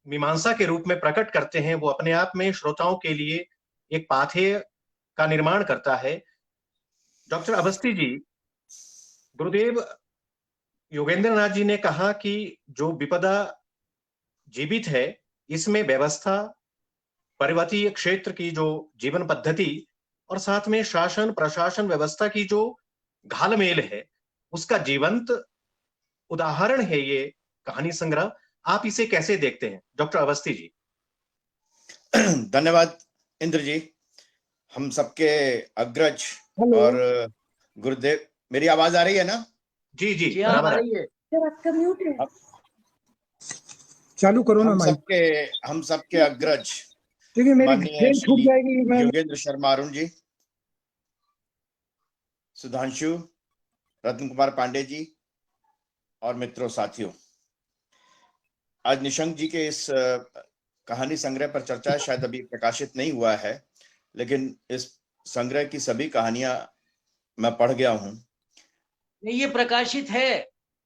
मीमांसा के रूप में प्रकट करते हैं, वो अपने आप में श्रोताओं के लिए एक पाथेय का निर्माण करता है। डॉक्टर अवस्थी जी, गुरुदेव योगेंद्र नाथ जी ने कहा कि जो विपदा जीवित है, इसमें व्यवस्था, पर्वतीय क्षेत्र की जो जीवन पद्धति और साथ में शासन प्रशासन व्यवस्था की जो घालमेल है, उसका जीवंत उदाहरण है ये कहानी संग्रह। आप इसे कैसे देखते हैं डॉक्टर अवस्थी जी? धन्यवाद इंद्र जी, हम सबके अग्रज और गुरुदेव। मेरी आवाज आ रही है ना? जी जी, बराबर आ रही है। चालू करो ना माइक। हम सबके अग्रज क्योंकि मेरी माननीय ट्रेन छूट जाएगी। मैं योगेंद्र शर्मा अरुण जी, सुधांशु, रत्न कुमार पांडे जी और मित्रों, साथियों, आज निशंक जी के इस कहानी संग्रह पर चर्चा शायद अभी प्रकाशित नहीं हुआ है, लेकिन इस संग्रह की सभी कहानियां मैं पढ़ गया हूं। नहीं, ये प्रकाशित है।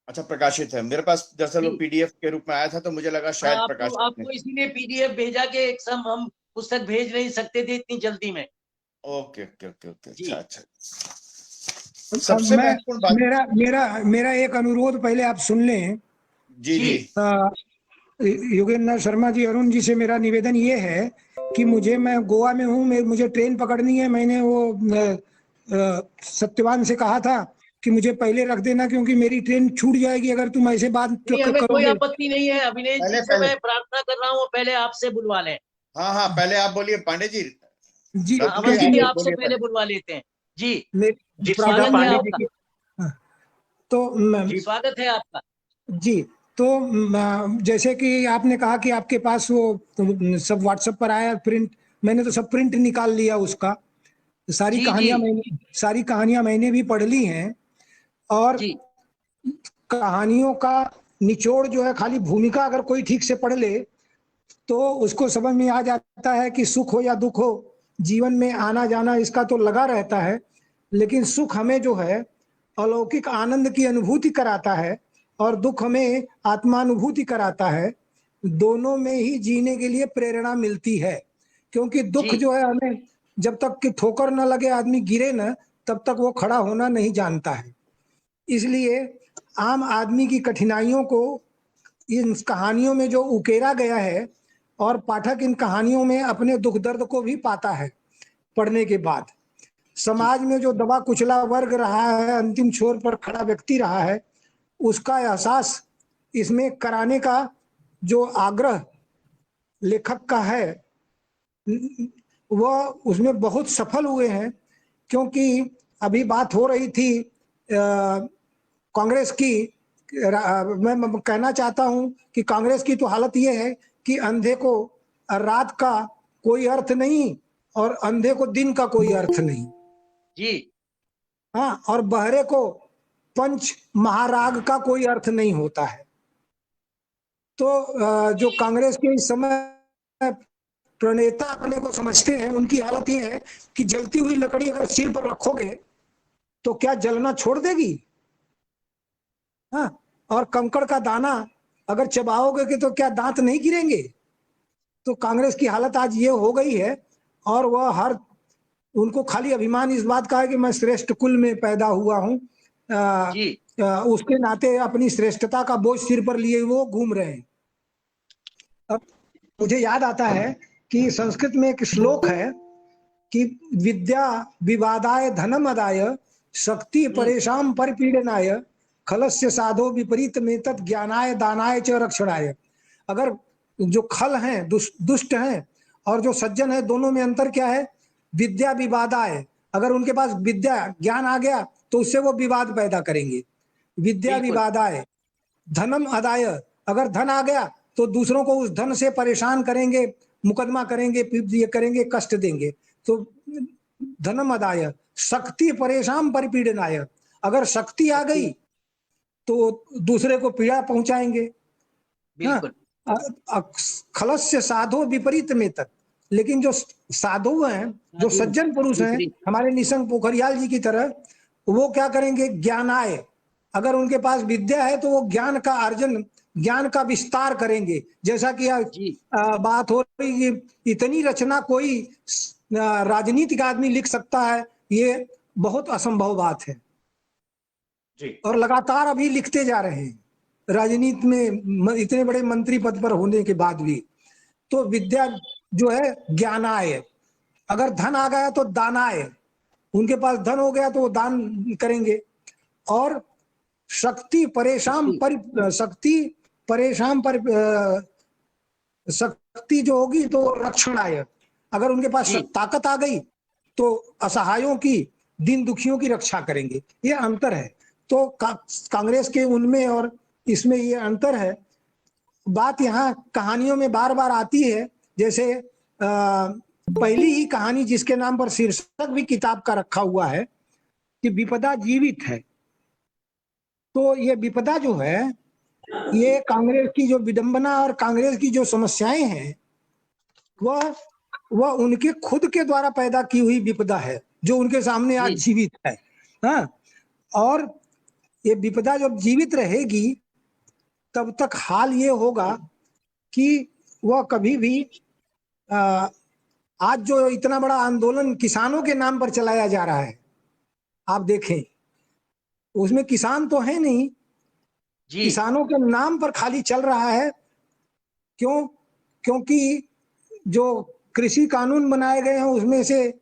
अच्छा, प्रकाशित है। मेरे पास दरअसल वो पीडीएफ के रूप में आया था, तो मुझे लगा शायद प्रकाशित है। आपको इसीलिए पीडीएफ भेजा के एक हम पुस्तक भेज नहीं सकते थे इतनी जल्दी में। ओके ओके ओके ओके, अच्छा अच्छा। सबसे महत्वपूर्ण बात, मेरा एक अनुरोध पहले आप सुन लें। जी जी। योगेंद्र शर्मा जी, अरुण जी से मेरा निवेदन ये है कि मैं गोवा में हूँ, मुझे ट्रेन पकड़नी है। मैंने वो सत्यवान से कहा था कि मुझे पहले रख देना, क्योंकि मेरी ट्रेन छूट जाएगी अगर तुम ऐसे बात करोगे। कोई आपत्ति नहीं है अभिनेश जी से, मैं प्रार्थना कर रहा हूँ पहले आपसे बुलवा लें। हाँ हाँ, पहले आप बोलिए पांडे जी। जी, आपसे पहले बुलवा लेते हैं जी। स्वागत है आपका। तो स्वागत है आपका जी। तो जैसे कि आपने कहा कि आपके पास वो सब व्हाट्सएप पर आया प्रिंट, मैंने तो सब प्रिंट निकाल लिया उसका। सारी कहानियां मैंने भी पढ़ ली हैं। और कहानियों का निचोड़ जो है, खाली भूमिका अगर कोई ठीक से पढ़ ले तो उसको समझ में आ जाता है कि सुख हो या दुख हो, जीवन में आना जाना इसका तो लगा रहता है। लेकिन सुख हमें जो है अलौकिक आनंद की अनुभूति कराता है और दुख हमें आत्मानुभूति कराता है। दोनों में ही जीने के लिए प्रेरणा मिलती है, क्योंकि दुख जो है हमें जब तक कि ठोकर न लगे, आदमी गिरे न, तब तक वो खड़ा होना नहीं जानता है। इसलिए आम आदमी की कठिनाइयों को इन कहानियों में जो उकेरा गया है, और पाठक इन कहानियों में अपने दुख दर्द को भी पाता है पढ़ने के बाद। समाज में जो दबा कुचला वर्ग रहा है, अंतिम छोर पर खड़ा व्यक्ति रहा है, उसका एहसास इसमें कराने का जो आग्रह लेखक का है, वह उसमें बहुत सफल हुए हैं। क्योंकि अभी बात हो रही थी कांग्रेस की, मैं कहना चाहता हूं कि कांग्रेस की तो हालत यह है कि अंधे को रात का कोई अर्थ नहीं और अंधे को दिन का कोई अर्थ नहीं जी। हाँ, और बहरे को पंच महाराग का कोई अर्थ नहीं होता है। तो जो कांग्रेस के इस समय प्रणेता अपने को समझते हैं, उनकी हालत ये है कि जलती हुई लकड़ी अगर सिर पर रखोगे तो क्या जलना छोड़ देगी? हाँ, और कंकड़ का दाना अगर चबाओगे कि तो क्या दांत नहीं गिरेंगे? तो कांग्रेस की हालत आज ये हो गई है, और वह उनको खाली अभिमान इस बात का है कि मैं श्रेष्ठ कुल में पैदा हुआ हूं, उसके नाते अपनी श्रेष्ठता का बोझ सिर पर लिए वो घूम रहे हैं। अब मुझे याद आता है कि संस्कृत में एक श्लोक है कि विद्या विवादाय धनम अदाय शक्ति परेशान परिपीडनाय खलस्य साधो विपरीत में तत् ज्ञानाय दानाय च रक्षणाय। अगर जो खल हैं, दुष्ट हैं, और जो सज्जन है, दोनों में अंतर क्या है? विद्या विवादाय, अगर उनके पास विद्या ज्ञान आ गया तो उससे वो विवाद पैदा करेंगे। विद्या विवादाय धनम अदाय, अगर धन आ गया तो दूसरों को उस धन से परेशान करेंगे, मुकदमा करेंगे, ये करेंगे, कष्ट देंगे। तो धनम अदाय शक्ति परेशान परिपीडनाय, अगर शक्ति आ गई तो दूसरे को पीड़ा पहुंचाएंगे। खलस्य साधो विपरीत में तक, लेकिन जो साधु हैं, जो सज्जन पुरुष हैं, हमारे निशंक पोखरियाल जी की तरह, वो क्या करेंगे? ज्ञानाय, अगर उनके पास विद्या है तो वो ज्ञान का अर्जन, ज्ञान का विस्तार करेंगे। जैसा कि बात हो रही कि इतनी रचना कोई राजनीतिक आदमी लिख सकता है, ये बहुत असंभव बात है जी। और लगातार अभी लिखते जा रहे हैं राजनीति में, इतने बड़े मंत्री पद पर होने के बाद भी। तो विद्या जो है ज्ञानाय, अगर धन आ गया तो दानाय, उनके पास धन हो गया तो वो दान करेंगे। और शक्ति शक्ति जो होगी तो रक्षणाय, अगर उनके पास ताकत आ गई तो असहायों की, दीन दुखियों की रक्षा करेंगे। ये अंतर है। तो कांग्रेस के उनमें और इसमें ये अंतर है। बात यहाँ कहानियों में बार बार आती है, जैसे पहली ही कहानी जिसके नाम पर शीर्षक भी किताब का रखा हुआ है कि विपदा जीवित है। तो ये विपदा जो है, ये कांग्रेस की जो विडंबना और कांग्रेस की जो समस्याएं हैं, वह उनके खुद के द्वारा पैदा की हुई विपदा है, जो उनके सामने आज जीवित है। हाँ, और ये विपदा जब जीवित रहेगी तब तक हाल ये होगा कि वह कभी भी आज जो इतना बड़ा आंदोलन किसानों के नाम पर चलाया जा रहा है, आप देखें, उसमें किसान तो है नहीं जी। किसानों के नाम पर खाली चल रहा है। क्यों? क्योंकि जो कृषि कानून बनाए गए हैं उसमें से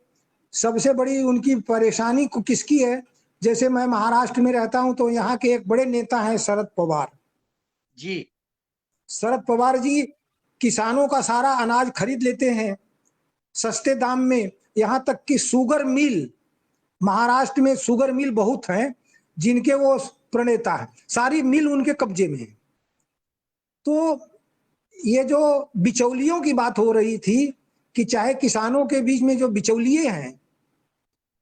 सबसे बड़ी उनकी परेशानी को किसकी है? जैसे मैं महाराष्ट्र में रहता हूं तो यहाँ के एक बड़े नेता हैं शरद पवार जी। शरद पवार जी किसानों का सारा अनाज खरीद लेते हैं सस्ते दाम में। यहाँ तक कि शुगर मिल, महाराष्ट्र में शुगर मिल बहुत हैं जिनके वो प्रणेता है, सारी मिल उनके कब्जे में है। तो ये जो बिचौलियों की बात हो रही थी कि चाहे किसानों के बीच में जो बिचौलिए हैं,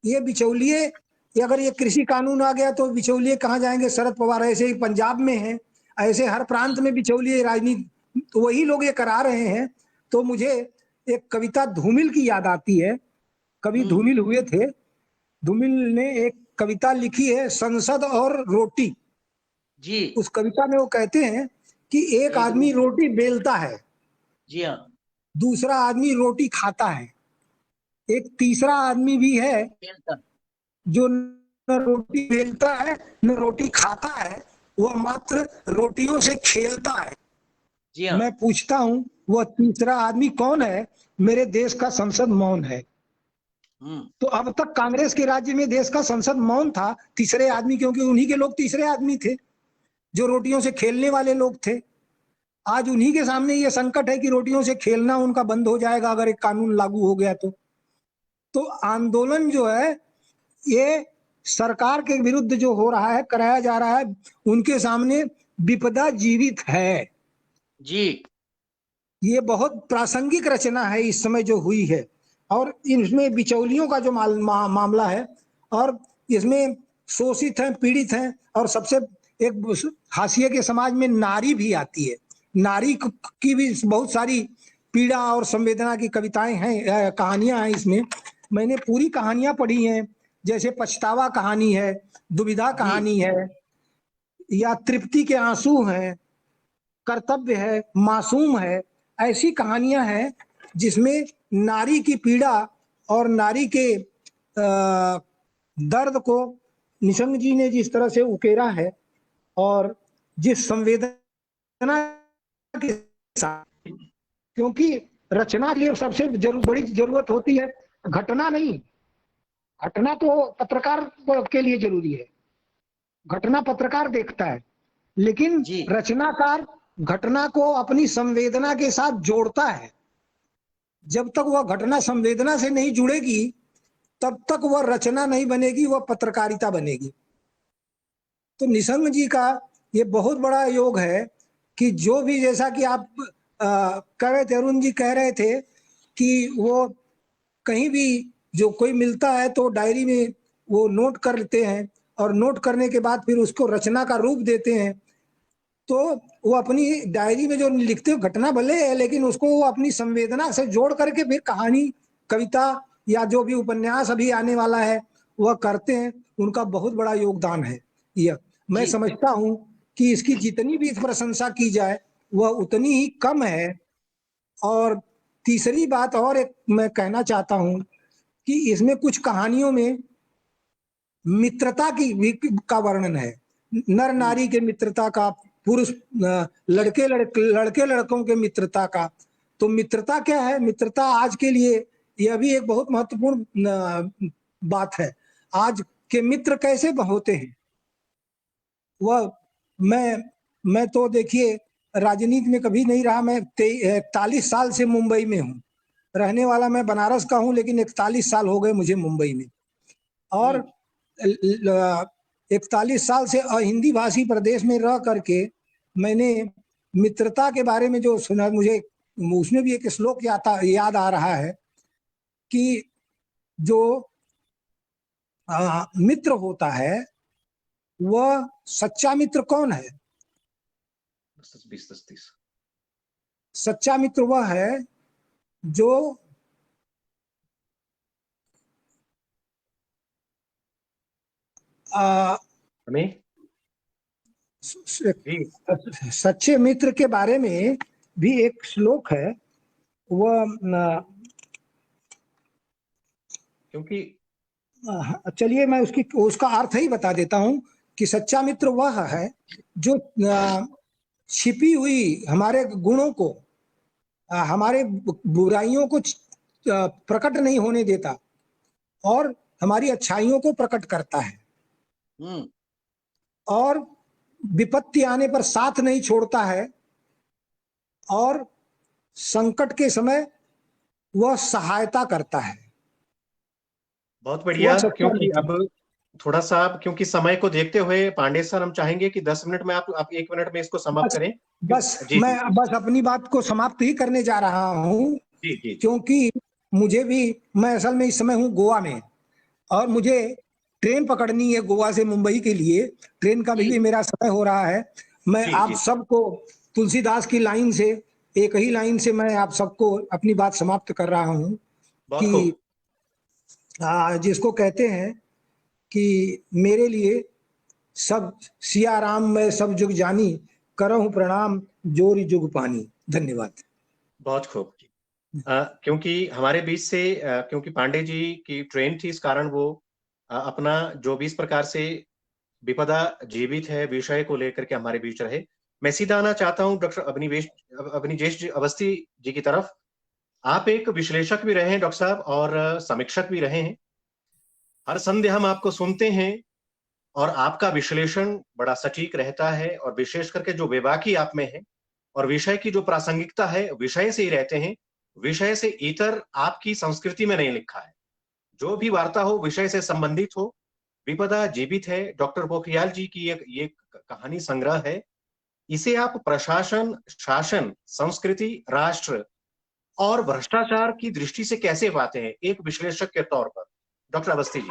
ये बिचौलिए, अगर ये कृषि कानून आ गया तो बिचौलिए कहाँ जाएंगे? शरद पवार ऐसे ही पंजाब में हैं, ऐसे हर प्रांत में बिचौलिए राजनीति, तो वही लोग ये करा रहे हैं। तो मुझे एक कविता धूमिल की याद आती है। कवि धूमिल हुए थे, धूमिल ने एक कविता लिखी है संसद और रोटी जी। उस कविता में वो कहते हैं कि एक आदमी रोटी बेलता है जी हाँ, दूसरा आदमी रोटी खाता है, एक तीसरा आदमी भी है जो न रोटी बेलता है न रोटी खाता है, वो मात्र रोटियों से खेलता है। जी हाँ। मैं पूछता हूं वह तीसरा आदमी कौन है? मेरे देश का संसद मौन है। तो अब तक कांग्रेस के राज्य में देश का संसद मौन था, तीसरे आदमी, क्योंकि उन्हीं के लोग तीसरे आदमी थे जो रोटियों से खेलने वाले लोग थे। आज उन्हीं के सामने ये संकट है कि रोटियों से खेलना उनका बंद हो जाएगा अगर एक कानून लागू हो गया तो आंदोलन जो है ये सरकार के विरुद्ध जो हो रहा है, कराया जा रहा है, उनके सामने विपदा जीवित है जी। ये बहुत प्रासंगिक रचना है इस समय जो हुई है। और इसमें बिचौलियों का जो मामला है, और इसमें शोषित हैं, पीड़ित हैं, और सबसे एक हाशिए के समाज में नारी भी आती है। नारी की भी बहुत सारी पीड़ा और संवेदना की कविताएं हैं, कहानियां हैं इसमें। मैंने पूरी कहानियां पढ़ी हैं, जैसे पछतावा कहानी है, दुविधा कहानी है, या तृप्ति के आंसू हैं, कर्तव्य है, मासूम है। ऐसी कहानियां हैं जिसमें नारी की पीड़ा और नारी के दर्द को निशंक जी ने जिस तरह से उकेरा है, और जिस संवेदना के साथ, क्योंकि रचना के लिए सबसे बड़ी जरूरत होती है घटना नहीं। घटना तो पत्रकार के लिए जरूरी है, घटना पत्रकार देखता है, लेकिन रचनाकार घटना को अपनी संवेदना के साथ जोड़ता है। जब तक वह घटना संवेदना से नहीं जुड़ेगी तब तक वह रचना नहीं बनेगी, वह पत्रकारिता बनेगी। तो निशंक जी का ये बहुत बड़ा योग है कि जो भी, जैसा कि आप कह रहे थे, अरुण जी कह रहे थे कि वो कहीं भी जो कोई मिलता है तो डायरी में वो नोट कर लेते हैं, और नोट करने के बाद फिर उसको रचना का रूप देते हैं। तो वो अपनी डायरी में जो लिखते हो घटना भले है, लेकिन उसको वो अपनी संवेदना से जोड़ करके फिर कहानी, कविता या जो भी उपन्यास अभी आने वाला है वह करते हैं। उनका बहुत बड़ा योगदान है यह। मैं समझता हूं कि इसकी जितनी भी प्रशंसा की जाए वह उतनी ही कम है। और तीसरी बात और एक मैं कहना चाहता हूं कि इसमें कुछ कहानियों में मित्रता का वर्णन है, नर नारी के मित्रता का, पुरुष लड़के लड़कों के मित्रता का। तो मित्रता क्या है? मित्रता आज के लिए यह भी एक बहुत महत्वपूर्ण बात है। आज के मित्र कैसे होते हैं? वह मैं तो देखिए राजनीति में कभी नहीं रहा। मैं 41 साल से मुंबई में हूँ, रहने वाला मैं बनारस का हूँ, लेकिन 41 साल हो गए मुझे मुंबई में। और 41 साल से हिंदी भाषी प्रदेश में रह करके मैंने मित्रता के बारे में जो सुना, मुझे उसमें भी एक श्लोक याद आ रहा है कि जो मित्र होता है वह सच्चा मित्र कौन है? सच्चा मित्र वह है जो सच्चे मित्र के बारे में भी एक श्लोक है। वह क्योंकि चलिए मैं उसका अर्थ ही बता देता हूं कि सच्चा मित्र वह है जो छिपी हुई हमारे गुणों को, हमारे बुराइयों को प्रकट नहीं होने देता और हमारी अच्छाइयों को प्रकट करता है, और विपत्ति आने पर साथ नहीं छोड़ता है, और संकट के समय वह सहायता करता है। बहुत बढ़िया। क्योंकि अब थोड़ा सा, क्योंकि समय को देखते हुए पांडे सर, हम चाहेंगे कि 10 मिनट में आप 1 मिनट में इसको समाप्त करें। मैं बस अपनी बात को समाप्त ही करने जा रहा हूँ, क्योंकि मुझे भी, मैं असल में इस समय हूँ गोवा में, और मुझे ट्रेन पकड़नी है गोवा से मुंबई के लिए। ट्रेन का भी मेरा समय हो रहा है। मैं आप सबको तुलसीदास की लाइन से, एक ही लाइन से मैं आप सबको अपनी बात समाप्त कर रहा हूँ कि जिसको कहते हैं कि मेरे लिए सब सिया राम मैं सब जुग जानी, करहूं प्रणाम जोरी जुग पानी। धन्यवाद। बहुत खूब। क्योंकि हमारे बीच से क्योंकि पांडे जी की ट्रेन थी, इस कारण वो अपना जो भी इस प्रकार से विपदा जीवित है विषय को लेकर के हमारे बीच रहे। मैं सीधा आना चाहता हूं डॉक्टर अवनीजेश अवस्थी जी की तरफ। आप एक विश्लेषक भी रहे हैं डॉक्टर साहब, और समीक्षक भी रहे हैं। हर संध्या हम आपको सुनते हैं और आपका विश्लेषण बड़ा सटीक रहता है, और विशेष करके जो बेबाकी आप में है और विषय की जो प्रासंगिकता है, विषय से ही रहते हैं। विषय से इतर आपकी संस्कृति में नहीं लिखा है। जो भी वार्ता हो विषय से संबंधित हो। विपदा जीवित है डॉक्टर पोखरियाल जी की ये कहानी संग्रह है। इसे आप प्रशासन, शासन, संस्कृति, राष्ट्र और भ्रष्टाचार की दृष्टि से कैसे पाते हैं एक विश्लेषक के तौर पर? डॉक्टर अवस्थी जी।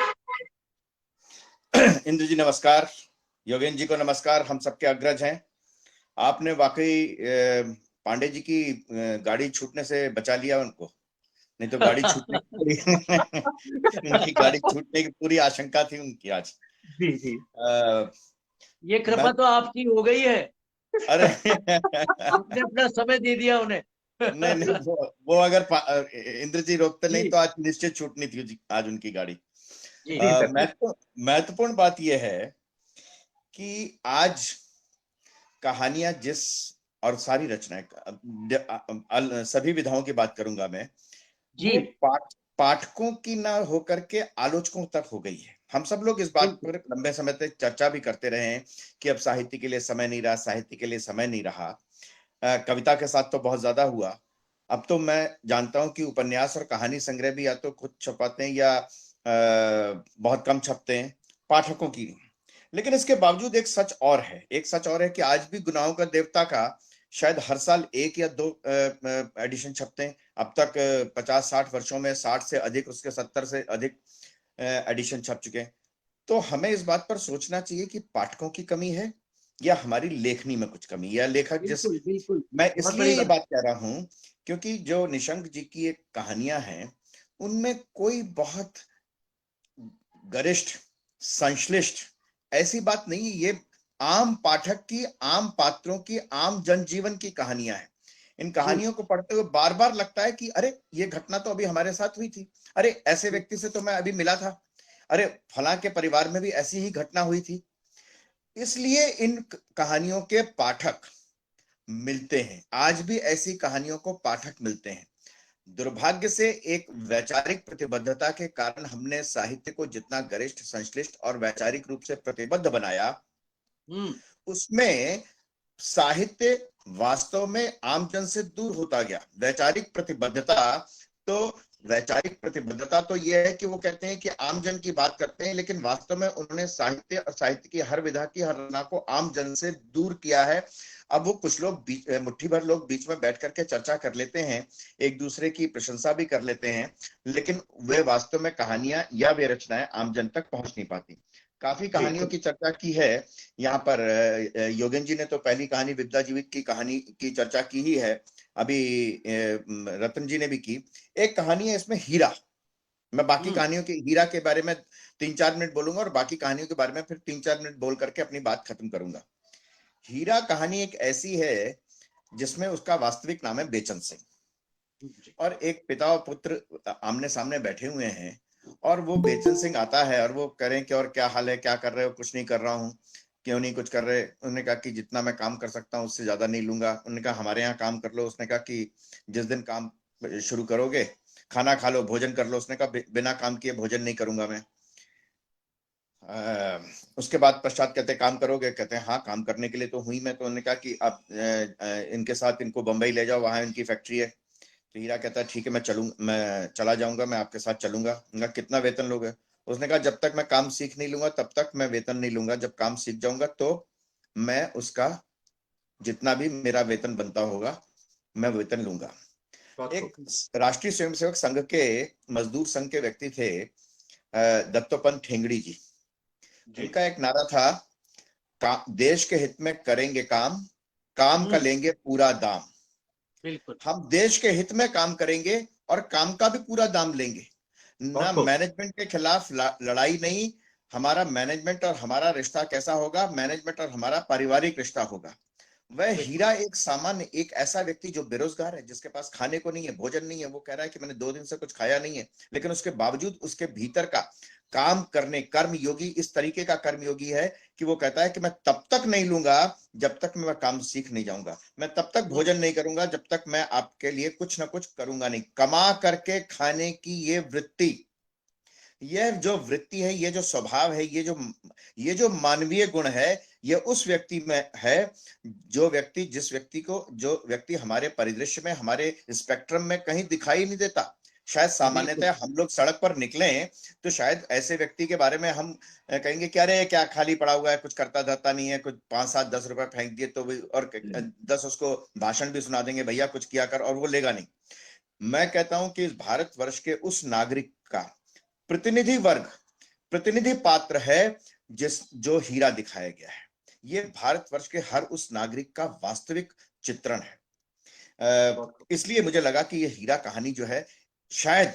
इंद्र जी नमस्कार, योगेंद्र जी को नमस्कार, हम सबके अग्रज हैं। आपने वाकई पांडे जी की गाड़ी छूटने से बचा लिया उनको, नहीं तो गाड़ी छूटने की पूरी उनकी गाड़ी छूटने की पूरी आशंका थी उनकी आज। जी जी। ये कृपा तो आपकी हो गई है। अरे आपने अपना समय दे दिया उन्हें। नहीं, वो अगर इंद्र जी रोकते नहीं जी। तो आज निश्चित छूटनी थी आज उनकी गाड़ी। जी। महत्वपूर्ण बात यह है कि आज कहानियां और सारी रचनाएं, सभी विधाओं की बात करूंगा मैं, जी। वो पाठकों की ना होकर के आलोचकों तक हो गई है। हम सब लोग इस बात पर लंबे समय तक चर्चा भी करते रहे हैं कि अब साहित्य के लिए समय नहीं रहा, साहित्य के लिए समय नहीं रहा। कविता के साथ तो बहुत ज्यादा हुआ। अब तो मैं जानता हूं कि उपन्यास और कहानी संग्रह भी या तो खुद छपाते हैं या बहुत कम छपते हैं पाठकों की। लेकिन इसके बावजूद एक सच और है कि आज भी गुनाहों का देवता का शायद हर साल 1 या 2 एडिशन छपते हैं। अब तक 50-60 वर्षों में 60 से अधिक, उसके 70 से अधिक एडिशन छप चुके हैं। तो हमें इस बात पर सोचना चाहिए कि पाठकों की कमी है या हमारी लेखनी में कुछ कमी, या लेखक बिल्कुल। मैं इसलिए ये बात कह रहा हूं क्योंकि जो निशंक जी की एक कहानियां हैं उनमें कोई बहुत गरिष्ठ, संश्लिष्ट ऐसी बात नहीं है। ये आम पाठक की, आम पात्रों की, आम जनजीवन की कहानियां हैं। इन कहानियों को पढ़ते हुए बार बार लगता है कि अरे ये घटना तो अभी हमारे साथ हुई थी, अरे ऐसे व्यक्ति से तो मैं अभी मिला था, अरे फलां के परिवार में भी ऐसी ही घटना हुई थी। इसलिए इन कहानियों के पाठक मिलते हैं, आज भी ऐसी कहानियों को पाठक मिलते हैं। दुर्भाग्य से एक वैचारिक प्रतिबद्धता के कारण हमने साहित्य को जितना गरिष्ठ, संश्लिष्ट और वैचारिक रूप से प्रतिबद्ध बनाया, उसमें साहित्य वास्तव में आमजन से दूर होता गया। वैचारिक प्रतिबद्धता तो यह है कि वो कहते हैं कि आमजन की बात करते हैं, लेकिन वास्तव में उन्होंने साहित्य और साहित्य की हर विधा की हर रचना को आमजन से दूर किया है। अब वो कुछ लोग मुट्ठी भर लोग बीच में बैठ करके चर्चा कर लेते हैं, एक दूसरे की प्रशंसा भी कर लेते हैं, लेकिन वे वास्तव में कहानियां या वे रचनाएं आमजन तक पहुंच नहीं पाती। काफी कहानियों की चर्चा की है यहाँ पर। योगेंद्र जी ने तो पहली कहानी विपदा जीवित की कहानी की चर्चा की ही है, अभी रतन जी ने भी की। एक कहानी है इसमें हीरा। मैं बाकी कहानियों की, हीरा के बारे में 3-4 मिनट बोलूंगा और बाकी कहानियों के बारे में फिर 3-4 मिनट बोल करके अपनी बात खत्म करूंगा। हीरा कहानी एक ऐसी है जिसमें उसका वास्तविक नाम है बेचन सिंह, और एक पिता और पुत्र आमने सामने बैठे हुए हैं, और वो बेचन सिंह आता है और वो करें कि और क्या हाल है, क्या कर रहे हो? कुछ नहीं कर रहा हूँ। क्यों नहीं कुछ कर रहे? उन्होंने कहा कि जितना मैं काम कर सकता हूँ उससे ज्यादा नहीं लूंगा। उन्होंने कहा हमारे यहाँ काम कर लो। उसने कहा कि जिस दिन काम शुरू करोगे खाना खा लो, भोजन कर लो। उसने कहा बिना काम किए भोजन नहीं करूंगा मैं। उसके बाद पश्चात कहते काम करोगे? कहते हैं हाँ काम करने के लिए तो हुई मैं। तो उन्होंने कहा कि आप इनके साथ इनको बंबई ले जाओ, वहां इनकी फैक्ट्री है। तो हीरा कहता है ठीक है मैं चला जाऊंगा, मैं आपके साथ चलूंगा। उनका कितना वेतन लोगे? उसने कहा जब तक मैं काम सीख नहीं लूंगा तब तक मैं वेतन नहीं लूंगा, जब काम सीख जाऊंगा तो मैं उसका जितना भी मेरा वेतन बनता होगा मैं वेतन लूंगा। एक राष्ट्रीय स्वयंसेवक संघ के मजदूर संघ के व्यक्ति थे दत्तोपंत ठेंगड़ी जी। उनका एक नारा था, देश के हित में करेंगे काम, काम का लेंगे पूरा दाम। बिल्कुल, हम देश के हित में काम करेंगे और काम का भी पूरा दाम लेंगे। ना मैनेजमेंट के खिलाफ लड़ाई नहीं। हमारा मैनेजमेंट और हमारा रिश्ता कैसा होगा? मैनेजमेंट और हमारा पारिवारिक रिश्ता होगा। वह हीरा एक सामान्य, एक ऐसा व्यक्ति जो बेरोजगार है, जिसके पास खाने को नहीं है, भोजन नहीं है, वो कह रहा है कि मैंने 2 दिन से कुछ खाया नहीं है, लेकिन उसके बावजूद उसके भीतर का काम करने, कर्मयोगी इस तरीके का कर्मयोगी है कि वो कहता है कि मैं तब तक नहीं लूंगा जब तक मैं काम सीख नहीं जाऊंगा, मैं तब तक भोजन नहीं करूंगा जब तक मैं आपके लिए कुछ ना कुछ करूंगा नहीं। कमा करके खाने की ये वृत्ति, यह जो वृत्ति है, ये जो स्वभाव है, ये जो मानवीय गुण है, ये उस व्यक्ति में है जो व्यक्ति हमारे परिदृश्य में, हमारे स्पेक्ट्रम में कहीं दिखाई नहीं देता। शायद सामान्यतः हम लोग सड़क पर निकले तो शायद ऐसे व्यक्ति के बारे में हम कहेंगे कि अरे क्या खाली पड़ा हुआ है, कुछ करता धरता नहीं है, कुछ 5, 7, 10 रुपए फेंक दिए तो भी, और 10 उसको भाषण भी सुना देंगे, भैया कुछ किया कर, और वो लेगा नहीं। मैं कहता हूं कि इस भारतवर्ष के उस नागरिक का प्रतिनिधि वर्ग, प्रतिनिधि पात्र है जो हीरा दिखाया गया है। ये भारतवर्ष के हर उस नागरिक का वास्तविक चित्रण है। इसलिए मुझे लगा कि ये हीरा कहानी जो है शायद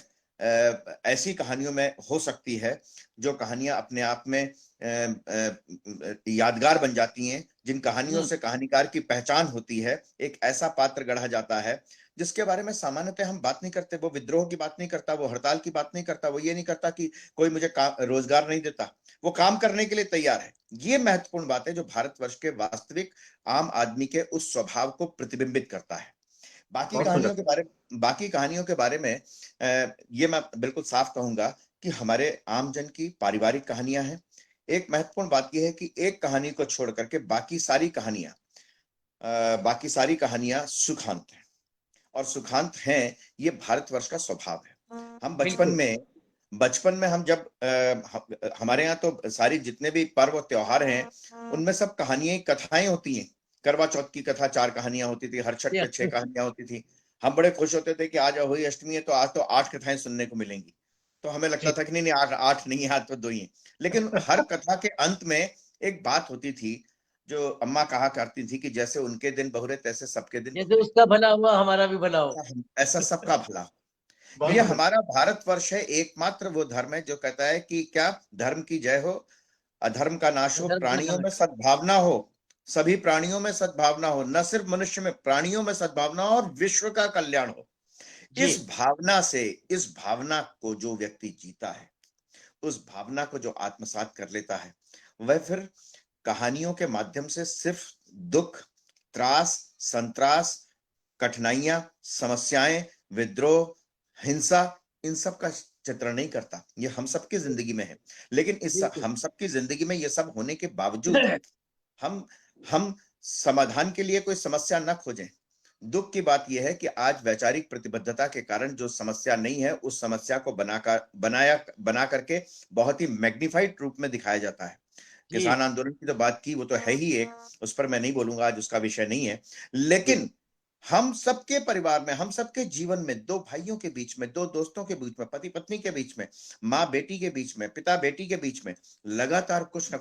ऐसी कहानियों में हो सकती है जो कहानियां अपने आप में यादगार बन जाती हैं, जिन कहानियों से कहानीकार की पहचान होती है। एक ऐसा पात्र गढ़ा जाता है जिसके बारे में सामान्यतः हम बात नहीं करते। वो विद्रोह की बात नहीं करता, वो हड़ताल की बात नहीं करता, वो ये नहीं करता कि कोई मुझे रोजगार नहीं देता, वो काम करने के लिए तैयार है। ये महत्वपूर्ण बात है जो भारतवर्ष के वास्तविक आम आदमी के उस स्वभाव को प्रतिबिंबित करता है। बाकी कहानियों के बारे में ये मैं बिल्कुल साफ कहूंगा कि हमारे आम जन की पारिवारिक कहानियां हैं। एक महत्वपूर्ण बात यह है कि एक कहानी को छोड़ करके बाकी सारी कहानियां सुखांत हैं, और सुखांत हैं, ये भारतवर्ष का स्वभाव है। हम बचपन में हम जब हमारे यहाँ तो सारी जितने भी पर्व त्योहार हैं उनमें सब कहानियां, कथाएं होती हैं। करवा चौथ की कथा 4 कहानियां होती थी, हर छठ पे 6 कहानियां होती थी। हम बड़े खुश होते थे कि आज हुई अष्टमी है तो आज तो 8 कथाएं सुनने को मिलेंगी। तो हमें लगता था कि नहीं 8 नहीं है, आज तो 2 ही है। लेकिन हर कथा के अंत में एक बात होती थी जो अम्मा कहा करती थी कि जैसे उनके दिन बहुरे तैसे सबके दिन, जैसे उसका भला हुआ हमारा भी भला हो, ऐसा सबका भला हो। ये हमारा भारतवर्ष है, एकमात्र वो धर्म है जो कहता है कि क्या धर्म की जय हो, अधर्म का नाश हो, प्राणियों में सद्भावना हो, सभी प्राणियों में सद्भावना हो, न सिर्फ मनुष्य में, प्राणियों में सद्भावना हो, और विश्व का कल्याण हो। इस भावना को जो व्यक्ति जीता है, उस भावना को जो आत्मसात कर लेता है, वह फिर कहानियों के माध्यम से सिर्फ दुख, त्रास, संत्रास, कठिनाइयां, समस्याएं, विद्रोह, हिंसा, इन सब का चित्रण नहीं करता। ये हम सबकी जिंदगी में है, लेकिन इस हम सबकी जिंदगी में ये सब होने के बावजूद हम समाधान के लिए कोई समस्या न खोजें। दुख की बात यह है कि आज वैचारिक प्रतिबद्धता के कारण जो समस्या नहीं है, उस समस्या को बना करके बहुत ही मैग्निफाइड रूप में दिखाया जाता है। किसान आंदोलन की तो बात की, वो तो है ही एक, उस पर मैं नहीं बोलूंगा, आज उसका विषय नहीं है। लेकिन हम सबके परिवार में, हम सबके जीवन में, 2 भाइयों के बीच में, 2 दोस्तों के बीच में, पति पत्नी के बीच में, माँ बेटी के बीच में, पिता बेटी के बीच में लगातार कुछ ना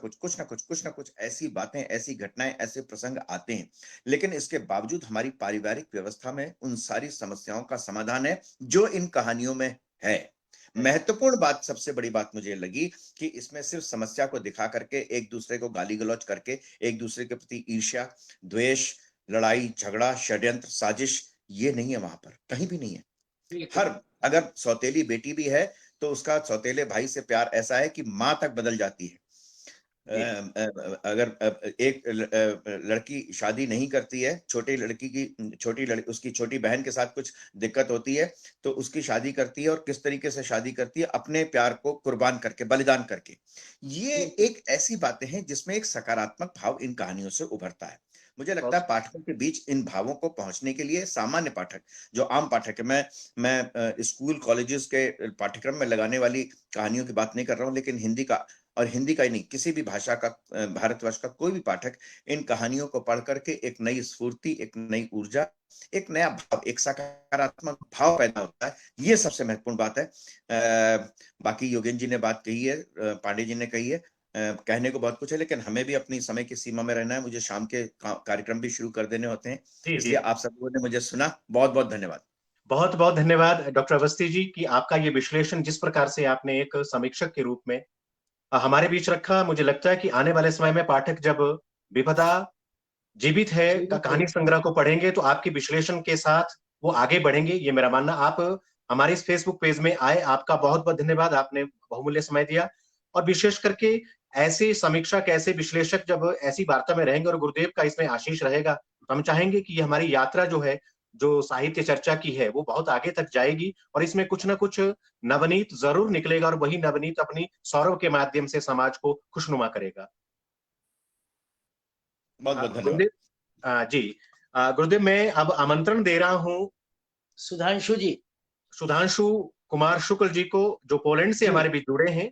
कुछ ऐसी बातें, ऐसी घटनाएं, ऐसे प्रसंग आते हैं। लेकिन इसके बावजूद हमारी पारिवारिक व्यवस्था में उन सारी समस्याओं का समाधान है जो इन कहानियों में है। महत्वपूर्ण बात, सबसे बड़ी बात मुझे लगी कि इसमें सिर्फ समस्या को दिखा करके, एक दूसरे को गाली गलौज करके, एक दूसरे के प्रति ईर्ष्या, द्वेष, लड़ाई झगड़ा, षड्यंत्र, साजिश, ये नहीं है, वहां पर कहीं भी नहीं है। अगर सौतेली बेटी भी है तो उसका सौतेले भाई से प्यार ऐसा है कि मां तक बदल जाती है। अगर एक लड़की शादी नहीं करती है, उसकी छोटी बहन के साथ कुछ दिक्कत होती है तो उसकी शादी करती है, और किस तरीके से शादी करती है, अपने प्यार को कुर्बान करके, बलिदान करके। ये एक ऐसी बातें हैं जिसमें एक सकारात्मक भाव इन कहानियों से उभरता है। मुझे लगता है पाठकों के बीच इन भावों को पहुंचने के लिए सामान्य पाठक, जो आम पाठक है, मैं स्कूल कॉलेजेस के पाठ्यक्रम में लगाने वाली कहानियों की बात नहीं कर रहा हूं, लेकिन हिंदी का ही नहीं, किसी भी भाषा का, भारतवर्ष का कोई भी पाठक इन कहानियों को पढ़ करके एक नई स्फूर्ति, एक नई ऊर्जा, एक नया भाव, एक सकारात्मक भाव पैदा होता है। ये सबसे महत्वपूर्ण बात है। बाकी योगेंद्र जी ने बात कही है, पांडे जी ने कही है, कहने को बहुत कुछ है, लेकिन हमें भी अपनी समय की सीमा में रहना है। मुझे शाम के कार्यक्रम भी शुरू कर देने होते हैं, इसलिए आप सब लोगों ने मुझे सुना, बहुत बहुत धन्यवाद। बहुत बहुत धन्यवाद डॉक्टर अवस्थी जी कि आपका ये विश्लेषण, जिस प्रकार से आपने एक समीक्षक के रूप में हमारे बीच रखा। मुझे लगता है कि आने वाले समय में पाठक जब विपदा जीवित है का कहानी संग्रह को पढ़ेंगे तो आपके विश्लेषण के साथ वो आगे बढ़ेंगे, ये मेरा मानना। आप हमारे इस फेसबुक पेज में आए, आपका बहुत बहुत धन्यवाद, आपने बहुमूल्य समय दिया। और विशेष करके ऐसे समीक्षक, ऐसे विश्लेषक जब ऐसी वार्ता में रहेंगे और गुरुदेव का इसमें आशीष रहेगा, तो हम चाहेंगे कि ये हमारी यात्रा जो है, जो साहित्य चर्चा की है, वो बहुत आगे तक जाएगी और इसमें कुछ ना कुछ नवनीत जरूर निकलेगा और वही नवनीत अपनी सौरभ के माध्यम से समाज को खुशनुमा करेगा। बहुत बहुत धन्यवाद गुरुदेव जी। गुरुदेव, मैं अब आमंत्रण दे रहा हूँ सुधांशु कुमार शुक्ल जी को, जो पोलैंड से हमारे बीच जुड़े हैं।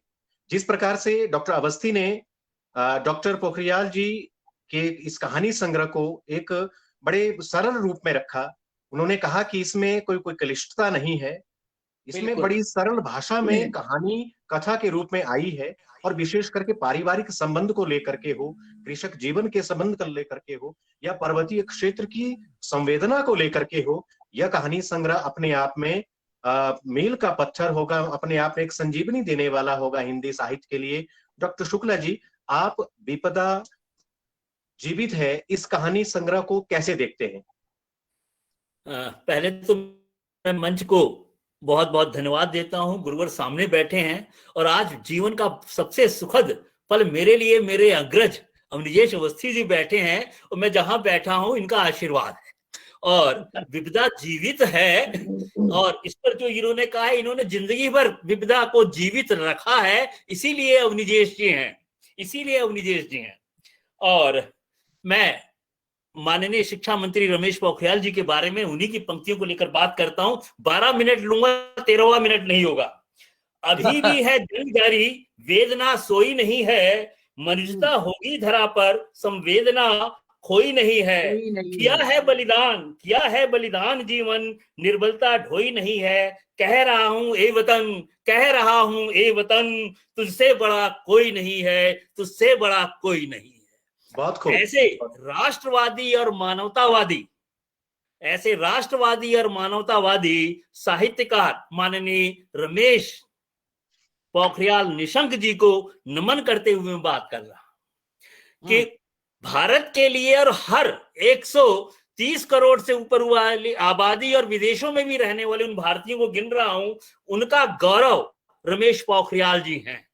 जिस प्रकार से डॉक्टर अवस्थी ने डॉक्टर पोखरियाल जी के इस कहानी संग्रह को एक बड़े सरल रूप में रखा, उन्होंने कहा कि इसमें कोई क्लिष्टता नहीं है, इसमें बड़ी सरल भाषा में कहानी कथा के रूप में आई है और विशेष करके पारिवारिक संबंध को लेकर के हो, कृषक जीवन के संबंध को लेकर के हो, या पर्वतीय क्षेत्र की संवेदना को लेकर के हो, यह कहानी संग्रह अपने आप में मील का पत्थर होगा, अपने आप में एक संजीवनी देने वाला होगा हिंदी साहित्य के लिए। डॉक्टर शुक्ला जी, आप विपदा जीवित है इस कहानी संग्रह को कैसे देखते हैं? पहले तो मैं मंच को बहुत बहुत धन्यवाद देता हूं। गुरुवर सामने बैठे हैं और आज जीवन का सबसे सुखद पल मेरे लिए मेरे अग्रज अवनिजेश अवस्थी जी बैठे हैं और मैं जहां बैठा हूं इनका आशीर्वाद है। और विपदा जीवित है और इस पर जो इन्होंने कहा है, इन्होंने जिंदगी भर विपदा को जीवित रखा है, इसीलिए अवनिजेश जी हैं। और मैं माननीय शिक्षा मंत्री रमेश पोखरियाल जी के बारे में उन्हीं की पंक्तियों को लेकर बात करता हूं। 12 मिनट लूंगा, 13वां मिनट नहीं होगा। अभी भी है जंग जारी, वेदना सोई नहीं है, मनुष्यता होगी धरा पर, संवेदना खोई नहीं है। किया है बलिदान जीवन, निर्बलता ढोई नहीं है। कह रहा हूं ए वतन, तुझसे बड़ा कोई नहीं है, तुझसे बड़ा कोई नहीं है। बहुत खूब। ऐसे राष्ट्रवादी और मानवतावादी साहित्यकार माननीय रमेश पोखरियाल निशंक जी को नमन करते हुए मैं बात कर रहा हूं कि भारत के लिए और हर 130 करोड़ से ऊपर वाली आबादी और विदेशों में भी रहने वाले उन भारतीयों को गिन रहा हूं, उनका गौरव रमेश पोखरियाल जी हैं,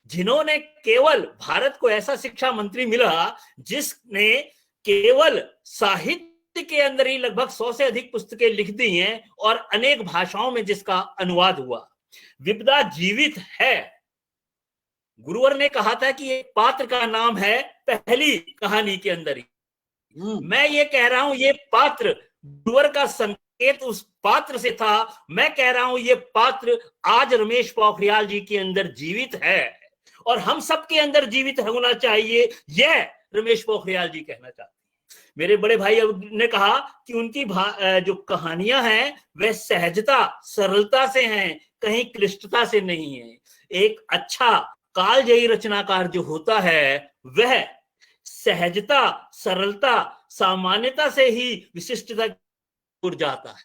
जिन्होंने केवल भारत को ऐसा शिक्षा मंत्री मिला जिसने केवल साहित्य के अंदर ही लगभग 100 से अधिक पुस्तकें लिख दी हैं और अनेक भाषाओं में जिसका अनुवाद हुआ। विपदा जीवित है। गुरुवर ने कहा था कि एक पात्र का नाम है पहली कहानी के अंदर ही। मैं ये कह रहा हूं ये पात्र, गुरुवर का संकेत उस पात्र से था। मैं कह रहा हूं ये पात्र आज रमेश पोखरियाल जी के अंदर जीवित है और हम सबके अंदर जीवित होना चाहिए, यह रमेश पोखरियाल जी कहना चाहते हैं। मेरे बड़े भाई ने कहा कि उनकी जो कहानियां हैं वह सहजता सरलता से हैं, कहीं क्लिष्टता से नहीं है। एक अच्छा कालजयी रचनाकार जो होता है वह सहजता सरलता सामान्यता से ही विशिष्टता की ओर जाता है।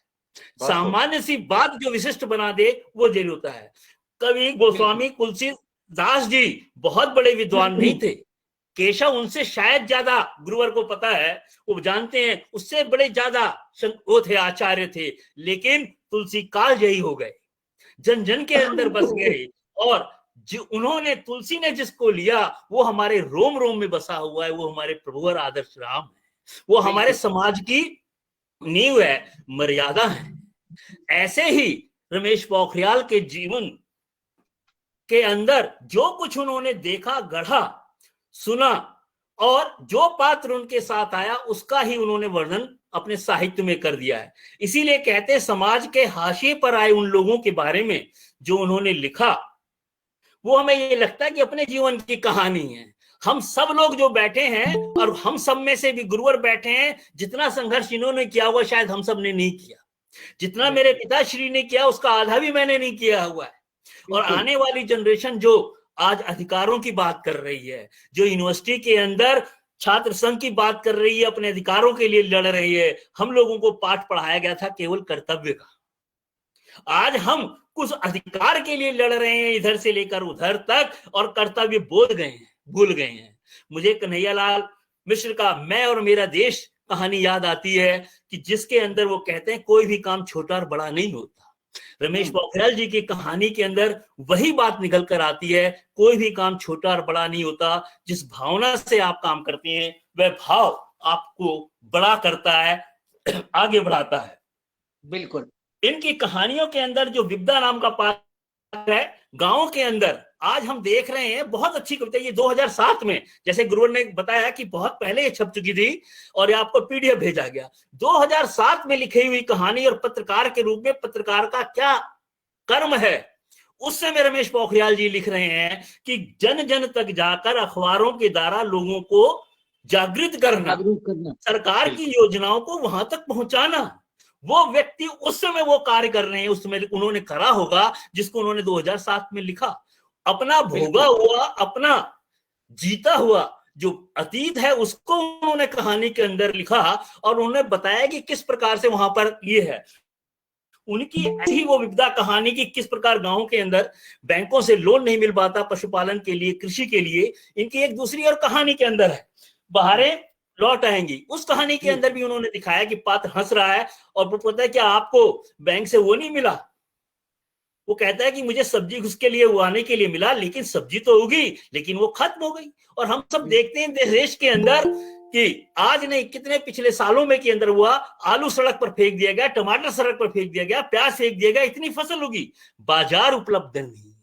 सामान्य सी बात जो विशिष्ट बना दे वो जरूर होता है। कवि गोस्वामी तुलसीदास जी बहुत बड़े विद्वान नहीं थे, केशव उनसे शायद ज्यादा, गुरुवर को पता है, वो जानते हैं, उससे बड़े ज्यादा वो थे, आचार्य थे, लेकिन तुलसी कालजयी हो गए, जन जन के अंदर बस गए। और जो उन्होंने, तुलसी ने जिसको लिया वो हमारे रोम रोम में बसा हुआ है, वो हमारे प्रभु और आदर्श राम है, वो हमारे समाज की नींव है, मर्यादा है। ऐसे ही रमेश पोखरियाल के जीवन के अंदर जो कुछ उन्होंने देखा, गढ़ा, सुना और जो पात्र उनके साथ आया उसका ही उन्होंने वर्णन अपने साहित्य में कर दिया है। इसीलिए कहते हैं समाज के हाशिए पर आए उन लोगों के बारे में जो उन्होंने लिखा, वो हमें ये लगता है कि अपने जीवन की कहानी है। हम सब लोग जो बैठे हैं और हम सब में से भी गुरुवर बैठे हैं, जितना संघर्ष इन्होंने किया हुआ शायद हम सब ने नहीं किया, जितना मेरे पिताश्री ने किया उसका आधा भी मैंने नहीं किया हुआ है। और आने वाली जनरेशन जो आज अधिकारों की बात कर रही है, जो यूनिवर्सिटी के अंदर छात्र संघ की बात कर रही है, अपने अधिकारों के लिए लड़ रही है, हम लोगों को पाठ पढ़ाया गया था केवल कर्तव्य का। आज हम कुछ अधिकार के लिए लड़ रहे हैं इधर से लेकर उधर तक और कर्तव्य भूल गए हैं। मुझे कन्हैयालाल मिश्र का मैं और मेरा देश कहानी याद आती है कि जिसके अंदर वो कहते हैं कोई भी काम छोटा और बड़ा नहीं होता। रमेश पोखरियाल जी की कहानी के अंदर वही बात निकल कर आती है, कोई भी काम छोटा और बड़ा नहीं होता। जिस भावना से आप काम करते हैं वह भाव आपको बड़ा करता है, आगे बढ़ाता है। बिल्कुल। इनकी कहानियों के अंदर जो विपदा नाम का पात्र है, गांव के अंदर आज हम देख रहे हैं, बहुत अच्छी कविता। ये 2007 में, जैसे गुरुवर ने बताया कि बहुत पहले ये छप चुकी थी और ये आपको पीडीएफ भेजा गया। 2007 में लिखी हुई कहानी और पत्रकार के रूप में पत्रकार का क्या कर्म है, उस समय रमेश पोखरियाल जी लिख रहे हैं कि जन जन तक जाकर अखबारों के द्वारा लोगों को जागृत करना, सरकार की योजनाओं को वहां तक पहुंचाना। वो व्यक्ति उस समय वो कार्य कर रहे हैं, उस समय उन्होंने करा होगा जिसको उन्होंने 2007 में लिखा। अपना भोगा हुआ, अपना जीता हुआ जो अतीत है उसको उन्होंने कहानी के अंदर लिखा और उन्होंने बताया कि किस प्रकार से वहां पर ये है। उनकी ऐसी वो विपदा कहानी की किस प्रकार गांव के अंदर बैंकों से लोन नहीं मिल पाता पशुपालन के लिए, कृषि के लिए। इनकी एक दूसरी और कहानी के अंदर है, बहारें लौट आएंगी। उस कहानी के अंदर भी उन्होंने दिखाया कि पात्र हंस रहा है और वो पता है कि आपको बैंक से वो नहीं मिला। वो कहता है कि मुझे सब्जी उसके लिए उगाने के लिए मिला, लेकिन सब्जी तो उगी लेकिन वो खत्म हो गई। और हम सब देखते हैं देश के अंदर कि आज नहीं कितने पिछले सालों में के अंदर हुआ, आलू सड़क पर फेंक दिया गया, टमाटर सड़क पर फेंक दिया गया, प्याज फेंक दिया गया, इतनी फसल उगी, बाजार उपलब्ध नहीं।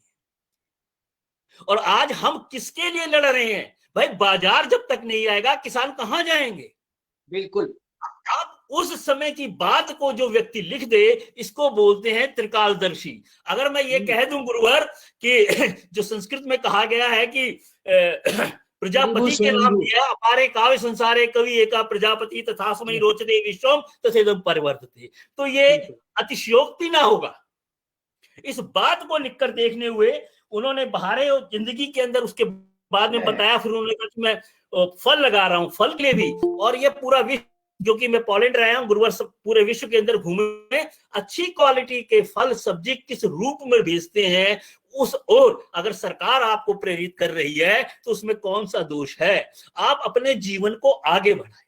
और आज हम किसके लिए लड़ रहे हैं भाई? बाजार जब तक नहीं आएगा किसान कहां जाएंगे? बिल्कुल। अब उस समय की बात को जो व्यक्ति लिख दे, इसको बोलते हैं त्रिकालदर्शी। अगर मैं ये कह दूं गुरुवर कि जो संस्कृत में कहा गया है कि प्रजापति के नाम दिया, अपारे काव्य संसारे कवि एका प्रजापति तथा समय रोचते विश्वम तथेदम परिवर्तते, तो ये अतिशयोक्ति ना होगा। इस बात को लिखकर देखने हुए उन्होंने बहारे और जिंदगी के अंदर उसके बाद में बताया। फिर उन्होंने कहा कि मैं फल लगा रहा हूं, फल के लिए भी। और ये पूरा विश्व, जो कि मैं पोलैंड रहा हूं गुरुवर, पूरे विश्व के अंदर घूमे, अच्छी क्वालिटी के फल सब्जी किस रूप में भेजते हैं उस ओर अगर सरकार आपको प्रेरित कर रही है तो उसमें कौन सा दोष है? आप अपने जीवन को आगे बढ़ाएं।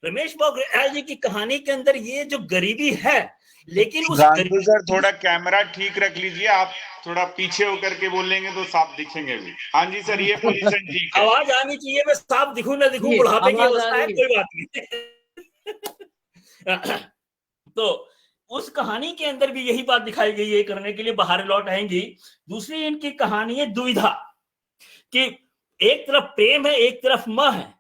रमेश पोखरियाल जी की कहानी के अंदर ये जो गरीबी है, लेकिन उस गांधी सर थोड़ा कैमरा ठीक रख लीजिए, आप थोड़ा पीछे होकर के बोलेंगे तो साफ दिखेंगे भी। हाँ जी सर, ये पोजीशन ठीक है। आवाज आनी चाहिए, मैं साफ दिखूं ना दिखूं, बुढ़ापे की अवस्था है, कोई बात नहीं। तो उस कहानी के अंदर भी यही बात दिखाई गई है, करने के लिए बाहर लौट आएंगी। दूसरी इनकी कहानी है दुविधा, कि एक तरफ प्रेम है, एक तरफ मां है,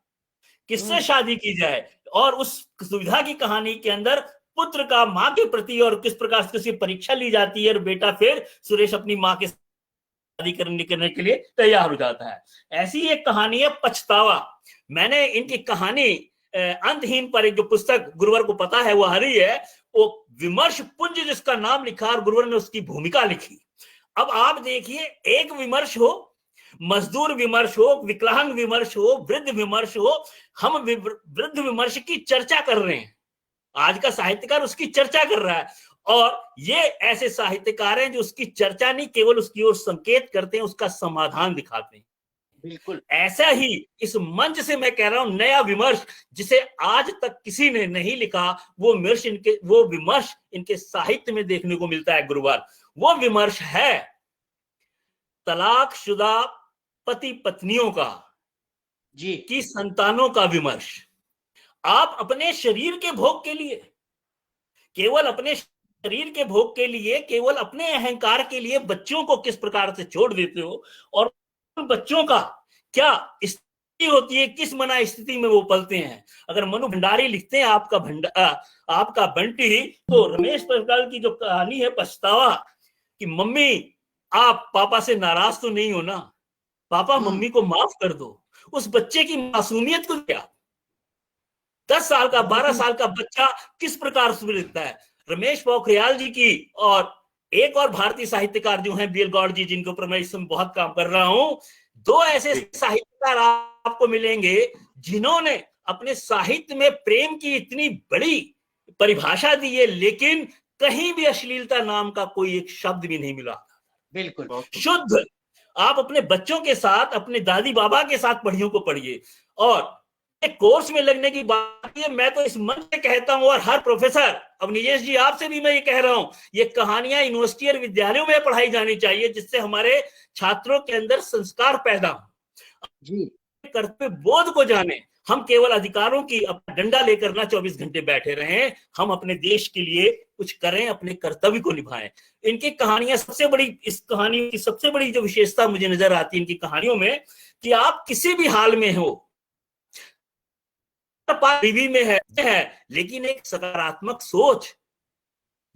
किससे शादी की जाए। और उस दुविधा की कहानी के अंदर पुत्र का मां के प्रति और किस प्रकार से उसकी परीक्षा ली जाती है और बेटा फिर सुरेश अपनी मां के शादी करने के लिए तैयार हो जाता है। ऐसी एक कहानी है पछतावा। मैंने इनकी कहानी अंतहीन पर एक जो पुस्तक गुरुवर को पता है वो हरी है, वो विमर्श पुंज जिसका नाम लिखा और गुरुवर ने उसकी भूमिका लिखी। अब आप देखिए, एक विमर्श हो, मजदूर विमर्श हो, विकलांग विमर्श हो, वृद्ध विमर्श हो, हम वृद्ध विमर्श की चर्चा कर रहे हैं। आज का साहित्यकार उसकी चर्चा कर रहा है और ये ऐसे साहित्यकार हैं जो उसकी चर्चा नहीं, केवल उसकी ओर संकेत करते हैं, उसका समाधान दिखाते हैं। बिल्कुल ऐसा ही इस मंच से मैं कह रहा हूं, नया विमर्श जिसे आज तक किसी ने नहीं लिखा, वो विमर्श इनके साहित्य में देखने को मिलता है गुरुवार। वो विमर्श है तलाकशुदा पति पत्नियों का जी, की संतानों का विमर्श। आप अपने शरीर के भोग के लिए, केवल अपने शरीर के भोग के लिए, केवल अपने अहंकार के लिए बच्चों को किस प्रकार से छोड़ देते हो और बच्चों का क्या स्थिति होती है, किस मना स्थिति में वो पलते हैं। अगर मनु भंडारी लिखते हैं आपका बंटी, तो रमेश पोखरियाल की जो कहानी है पछतावा, कि मम्मी आप पापा से नाराज तो नहीं हो ना, पापा मम्मी को माफ कर दो। उस बच्चे की मासूमियत को क्या, 10 साल का 12 साल का बच्चा किस प्रकार से लिखता है। रमेश पोखरियाल जी की और एक और भारतीय साहित्यकार जो हैं बीएल गौड़ जी, जिनके ऊपर मैं इस समय बहुत काम कर रहा हूं, 2 ऐसे साहित्यकार आपको मिलेंगे जिन्होंने अपने साहित्य में प्रेम की इतनी बड़ी परिभाषा दी है, लेकिन कहीं भी अश्लीलता नाम का कोई एक शब्द भी नहीं मिला। बिल्कुल शुद्ध। आप अपने बच्चों के साथ, अपने दादी बाबा के साथ पढ़ियों को पढ़िए और कोर्स में लगने की बात है। मैं तो इस मंच से कहता हूं, और हर प्रोफेसर, अब निजेश जी आपसे भी मैं ये कह रहा हूं, ये कहानियां यूनिवर्सिटी और विद्यालयों में पढ़ाई जानी चाहिए, जिससे हमारे छात्रों के अंदर संस्कार पैदा हो, जी कर्तव्य बोध को जाने। हम केवल अधिकारों की अपना डंडा लेकर ना 24 घंटे बैठे रहें, हम अपने देश के लिए कुछ करें, अपने कर्तव्य को निभाएं। इनकी कहानियां सबसे बड़ी, इस कहानी की सबसे बड़ी जो विशेषता मुझे नजर आती है इनकी कहानियों में, कि आप किसी भी हाल में हो, बीवी में है लेकिन एक सकारात्मक सोच।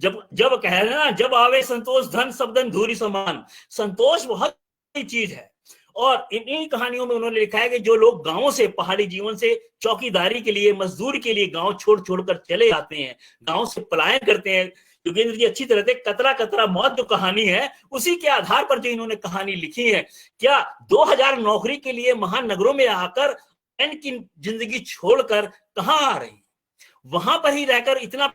जब जब कह रहे ना, जब आवे संतोष धन सब धन धूरी समान, संतोष बहुत बड़ी चीज है। और इन्हीं कहानियों में उन्होंने लिखा है कि जो लोग गांवों से, पहाड़ी जीवन से चौकीदारी के लिए, मजदूरी के लिए गांव छोड़ छोड़कर चले जाते हैं, गांव से पलायन करते हैं। योगेंद्र जी अच्छी तरह से कतरा कतरा मौत जो कहानी है, उसी के आधार पर जो इन्होंने कहानी लिखी है। क्या 2000 नौकरी के लिए महानगरों में आकर की जिंदगी छोड़कर कहां आ रही, वहां पर ही रहकर इतना,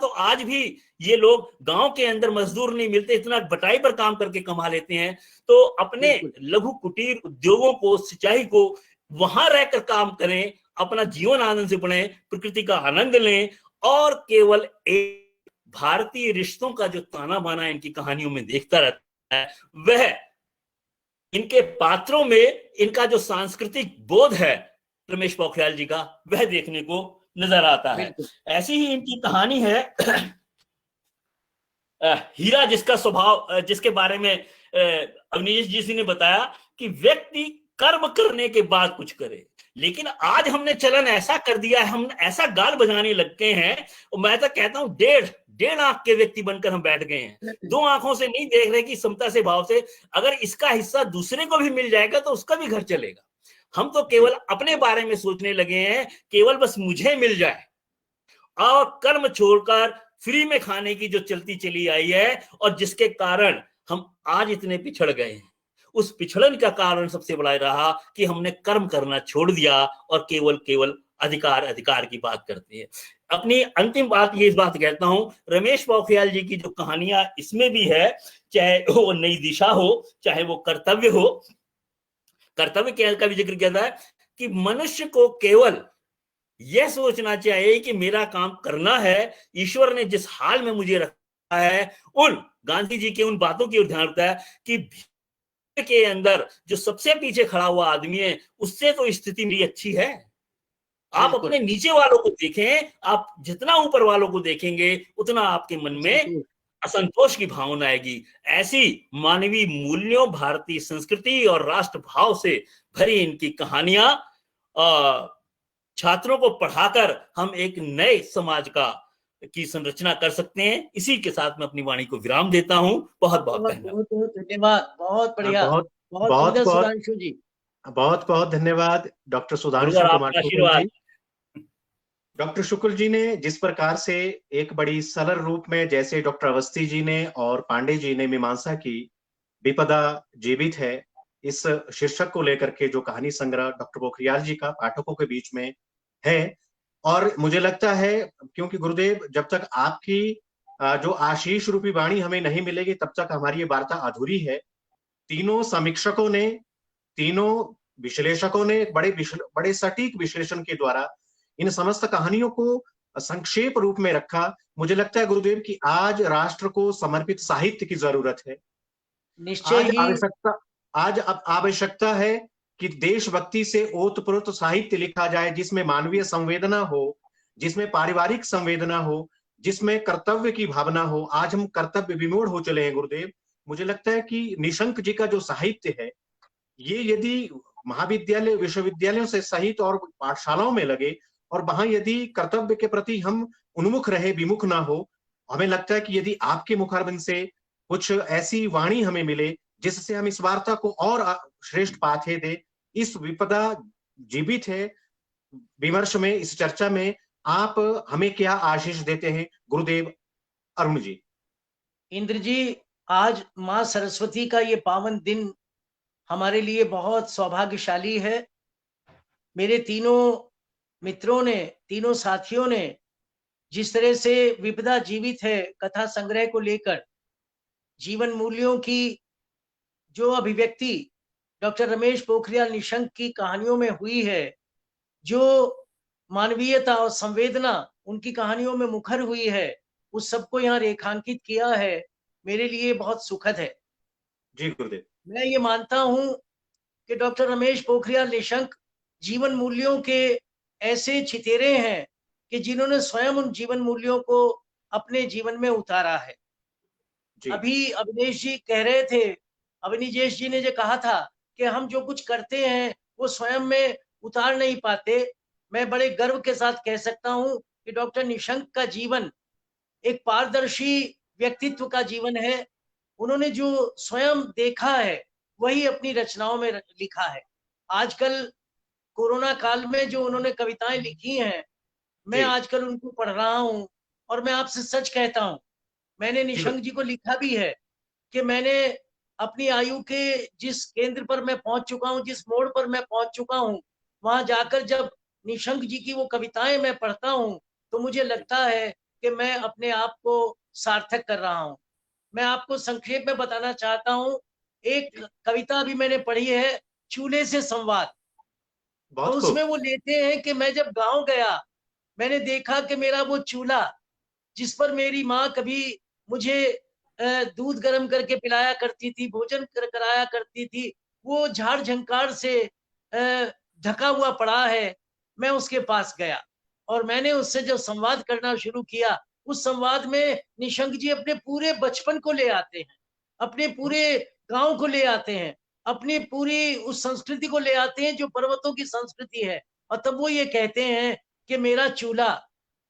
तो आज भी ये लोग गांव के अंदर मजदूर नहीं मिलते, इतना बटाई पर काम करके कमा लेते हैं। तो अपने लघु कुटीर उद्योगों को, सिंचाई को, वहां रहकर काम करें, अपना जीवन आनंद से बढ़े, प्रकृति का आनंद लें, और केवल एक भारतीय रिश्तों का जो ताना बाना इनकी कहानियों में देखता रहता है, वह इनके पात्रों में इनका जो सांस्कृतिक बोध है रमेश पोखरियाल जी का, वह देखने को नजर आता है। ऐसी ही इनकी कहानी है हीरा, जिसका स्वभाव, जिसके बारे में अवनीश जी ने बताया कि व्यक्ति कर्म करने के बाद कुछ करे। लेकिन आज हमने चलन ऐसा कर दिया है, हम ऐसा गाल बजाने लग गए हैं, और मैं तो कहता हूं डेढ़ आंख के व्यक्ति बनकर हम बैठ गए हैं। 2 आंखों से नहीं देख रहे कि समता से भाव से, अगर इसका हिस्सा दूसरे को भी मिल जाएगा तो उसका भी घर चलेगा। हम तो केवल अपने बारे में सोचने लगे हैं, केवल बस मुझे मिल जाए, और कर्म छोड़कर फ्री में खाने की जो चलती चली आई है, और जिसके कारण हम आज इतने पिछड़ गए हैं। उस पिछड़न का कारण सबसे बड़ा रहा कि हमने कर्म करना छोड़ दिया और केवल अधिकार की बात करते हैं। अपनी अंतिम बात ये, इस बात कहता हूं, रमेश पोखरियाल जी की जो कहानियां इसमें भी है, चाहे वो नई दिशा हो, चाहे वो कर्तव्य हो, कर्तव्य का भी जिक्र किया था कि मनुष्य को केवल यह सोचना चाहिए कि मेरा काम करना है, ईश्वर ने जिस हाल में मुझे रखा है, उन गांधी जी के उन बातों की ओर ध्यान रखता है कि के अंदर जो सबसे पीछे खड़ा हुआ आदमी है, उससे तो स्थिति मेरी अच्छी है। आप अपने नीचे वालों को देखें, आप जितना ऊपर वालों को देखेंगे उतना आपके मन में असंतोष की भावना आएगी। ऐसी मानवीय मूल्यों, भारतीय संस्कृति और राष्ट्र भाव से भरी इनकी कहानियां छात्रों को पढ़ाकर हम एक नए समाज की संरचना कर सकते हैं। इसी के साथ मैं अपनी वाणी को विराम देता हूं। बहुत बहुत धन्यवाद। बहुत बढ़िया, बहुत सुधांशु जी, बहुत बहुत धन्यवाद डॉक्टर सुधांशु कुमार शुक्ल जी। डॉक्टर शुक्ल जी ने जिस प्रकार से एक बड़ी सरल रूप में, जैसे डॉक्टर अवस्थी जी ने और पांडे जी ने मीमांसा की विपदा जीवित है, इस शीर्षक को लेकर के जो कहानी संग्रह डॉक्टर पोखरियाल जी का पाठकों के बीच में है, और मुझे लगता है क्योंकि गुरुदेव, जब तक आपकी जो आशीष रूपी वाणी हमें नहीं मिलेगी तब तक हमारी ये वार्ता अधूरी है। तीनों समीक्षकों ने, तीनों विश्लेषकों ने बड़े सटीक विश्लेषण के द्वारा इन समस्त कहानियों को संक्षेप रूप में रखा। मुझे लगता है गुरुदेव कि आज राष्ट्र को समर्पित साहित्य की जरूरत है। आज आवश्यकता है कि देशभक्ति से ओतप्रोत साहित्य लिखा जाए, जिसमें मानवीय संवेदना हो, जिसमें पारिवारिक संवेदना हो, जिसमें कर्तव्य की भावना हो। आज हम कर्तव्य विमूढ़ हो चले हैं गुरुदेव। मुझे लगता है कि निशंक जी का जो साहित्य है, ये यदि महाविद्यालय, विश्वविद्यालयों से सहित और पाठशालाओं में लगे, और वहां यदि कर्तव्य के प्रति हम उन्मुख रहे, विमुख ना हो, हमें लगता है कि यदि आपके मुखारबिंद से कुछ ऐसी वाणी हमें मिले जिससे हम इस वार्ता को और श्रेष्ठ पाथे दे। इस विपदा जीवित है विमर्श में, इस चर्चा में आप हमें क्या आशीष देते हैं गुरुदेव? अरुण जी। इंद्र जी, आज मां सरस्वती का ये पावन दिन हमारे लिए बहुत सौभाग्यशाली है। मेरे तीनों मित्रों ने, तीनों साथियों ने जिस तरह से विपदा जीवित है कथा संग्रह को लेकर, जीवन मूल्यों की जो अभिव्यक्ति डॉक्टर रमेश पोखरियाल निशंक की कहानियों में हुई है, जो मानवीयता और संवेदना उनकी कहानियों में मुखर हुई है, उस सबको यहाँ रेखांकित किया है, मेरे लिए बहुत सुखद है। जी गुरुदेव। मैं ये मानता हूं कि डॉक्टर रमेश पोखरियाल निशंक जीवन मूल्यों के ऐसे चितेरे हैं कि जिन्होंने स्वयं उन जीवन मूल्यों को अपने जीवन में उतारा है। जी अभी अविनेश जी कह रहे थे, अविनीजेश जी ने जो कहा था कि हम जो कुछ करते हैं वो स्वयं में उतार नहीं पाते। मैं बड़े गर्व के साथ कह सकता हूं कि डॉक्टर निशंक का जीवन एक पारदर्शी व्यक्तित्व का जीवन है। उन्होंने जो स्वयं देखा है वही अपनी रचनाओं में लिखा है। आजकल कोरोना काल में जो उन्होंने कविताएं लिखी हैं, मैं जी आजकल उनको पढ़ रहा हूं और मैं आपसे सच कहता हूं, मैंने जी निशंक जी को लिखा भी है कि मैंने अपनी आयु के जिस केंद्र पर मैं पहुंच चुका हूं, जिस मोड़ पर मैं पहुंच चुका हूं, वहां जाकर जब निशंक जी की वो कविताएं मैं पढ़ता हूं तो मुझे लगता है कि मैं अपने आप को सार्थक कर रहा हूं। मैं आपको संक्षेप में बताना चाहता हूं, एक कविता अभी मैंने पढ़ी है, चूल्हे से संवाद। तो बहुत उसमें खूब। वो लेते हैं कि मैं जब गांव गया, मैंने देखा कि मेरा वो चूल्हा जिस पर मेरी माँ कभी मुझे दूध गर्म करके पिलाया करती थी, भोजन कराया करती थी, वो झाड़ झंकार से ढका हुआ पड़ा है। मैं उसके पास गया और मैंने उससे जब संवाद करना शुरू किया, उस संवाद में निशंक जी अपने पूरे बचपन को ले आते हैं, अपने पूरे गांव को ले आते हैं, अपनी पूरी उस संस्कृति को ले आते हैं जो पर्वतों की संस्कृति है। और तब वो ये कहते हैं कि मेरा चूल्हा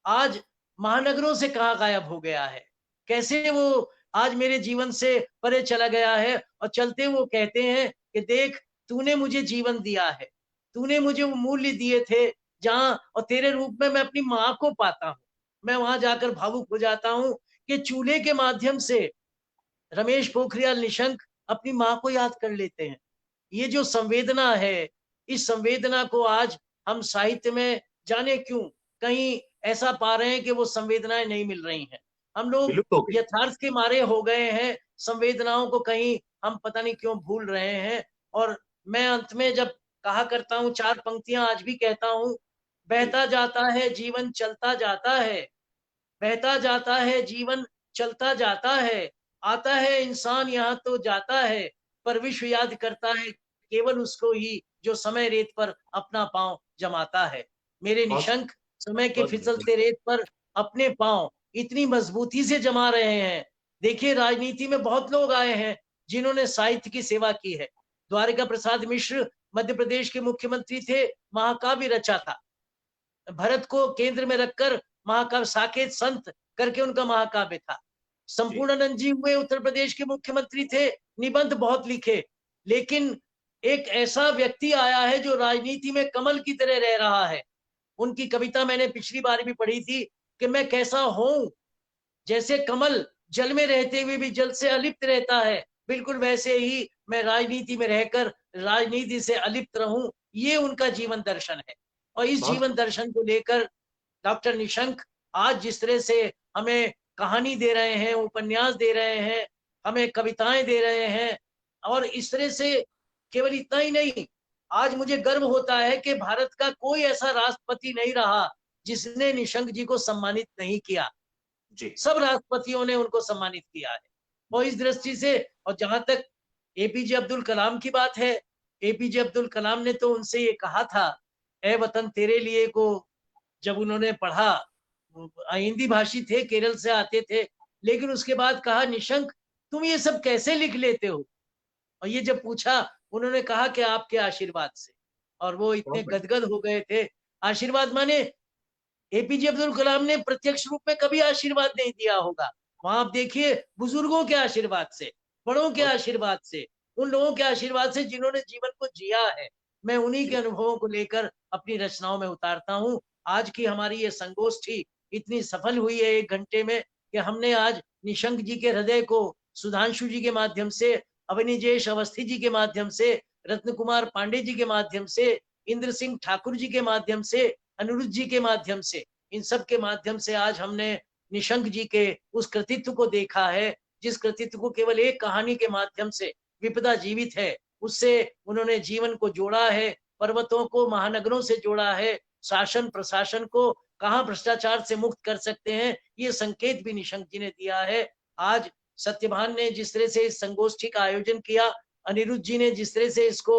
आज महानगरों से कहाँ गायब हो गया है, कैसे वो आज मेरे जीवन से परे चला गया है। और चलते वो कहते हैं कि देख, तूने मुझे जीवन दिया है, तूने मुझे वो मूल्य दिए थे जहां, और तेरे रूप में मैं अपनी माँ को पाता हूँ। मैं वहां जाकर भावुक हो जाता हूँ कि चूल्हे के माध्यम से रमेश पोखरियाल निशंक अपनी माँ को याद कर लेते हैं। ये जो संवेदना है, इस संवेदना को आज हम साहित्य में जाने क्यों कहीं ऐसा पा रहे हैं कि वो संवेदनाएं नहीं मिल रही हैं। हम लोग विलुप्त हो गई। यथार्थ के मारे हो गए हैं, संवेदनाओं को कहीं हम पता नहीं क्यों भूल रहे हैं। और मैं अंत में जब कहा करता हूँ, चार पंक्तियां आज भी कहता हूँ, बहता जाता है जीवन चलता जाता है, बहता जाता है जीवन चलता जाता है, आता है इंसान यहाँ तो जाता है, पर विश्व याद करता है केवल उसको ही जो समय रेत पर अपना पांव जमाता है। मेरे बहुत निशंक समय के बहुत बढ़िया। फिसलते रेत पर अपने पांव इतनी मजबूती से जमा रहे हैं। देखिए, राजनीति में बहुत लोग आए हैं जिन्होंने साहित्य की सेवा की है। द्वारिका प्रसाद मिश्र मध्य प्रदेश के मुख्यमंत्री थे, महाकाव्य रचा था, भरत को केंद्र में रखकर महाकाव्य, साकेत संत करके उनका महाकाव्य था। जी संपूर्णानंद जी हुए उत्तर प्रदेश के मुख्यमंत्री थे, निबंध बहुत लिखे। लेकिन एक ऐसा व्यक्ति आया है जो राजनीति में कमल की तरह रह रहा है। उनकी कविता मैंने पिछली बार भी पढ़ी थी कि मैं कैसा हूं, जैसे कमल जल में रहते हुए भी जल से अलिप्त रहता है, बिल्कुल वैसे ही मैं राजनीति में रहकर राजनीति से अलिप्त रहूं। ये उनका जीवन दर्शन है। और इस बहुत जीवन दर्शन को लेकर डॉक्टर निशंक आज जिस तरह से हमें कहानी दे रहे हैं, उपन्यास दे रहे हैं, हमें कविताएं दे रहे हैं, और इस तरह से केवल इतना ही नहीं, आज मुझे गर्व होता है कि भारत का कोई ऐसा राष्ट्रपति नहीं रहा जिसने निशंक जी को सम्मानित नहीं किया। जी सब राष्ट्रपतियों ने उनको सम्मानित किया है। और इस दृष्टि से, और जहां तक एपीजे अब्दुल कलाम की बात है, एपीजे अब्दुल कलाम ने तो उनसे ये कहा था, ए वतन तेरे लिए को जब उन्होंने पढ़ा, हिंदी भाषी थे, केरल से आते थे, लेकिन उसके बाद कहा, निशंक तुम ये सब कैसे लिख लेते हो? और ये जब पूछा, उन्होंने कहा कि आपके आशीर्वाद से। और वो इतने बहुत बढ़िया। गदगद हो गए थे। आशीर्वाद माने एपीजे अब्दुल कलाम ने प्रत्यक्ष रूप में कभी आशीर्वाद नहीं दिया होगा, वहां आप देखिए बुजुर्गों के आशीर्वाद से, बड़ों के बहुत आशीर्वाद से, उन लोगों के आशीर्वाद से जिन्होंने जीवन को जिया है। मैं उन्हीं के जी अनुभवों को लेकर अपनी रचनाओं में उतारता हूँ। आज की हमारी ये संगोष्ठी इतनी सफल हुई है 1 घंटे में कि हमने आज निशंक जी के हृदय को सुधांशु जी के माध्यम से, अवनीजेश अवस्थी जी के माध्यम से, रत्न कुमार पांडे जी के माध्यम से, इंद्र सिंह ठाकुर जी के माध्यम से, अनिरुद्ध जी के माध्यम से, इन सब के माध्यम से आज हमने निशंक जी के उस कृतित्व को देखा है, जिस कृतित्व को केवल एक कहानी के माध्यम से, विपदा जीवित है, उससे उन्होंने जीवन को जोड़ा है। पर्वतों को महानगरों से जोड़ा है, शासन प्रशासन को कहाँ भ्रष्टाचार से मुक्त कर सकते हैं, ये संकेत भी निशंक जी ने दिया है। आज सत्यभान ने जिस तरह से इस संगोष्ठी का आयोजन किया, अनिरुद्ध जी ने जिस तरह से इसको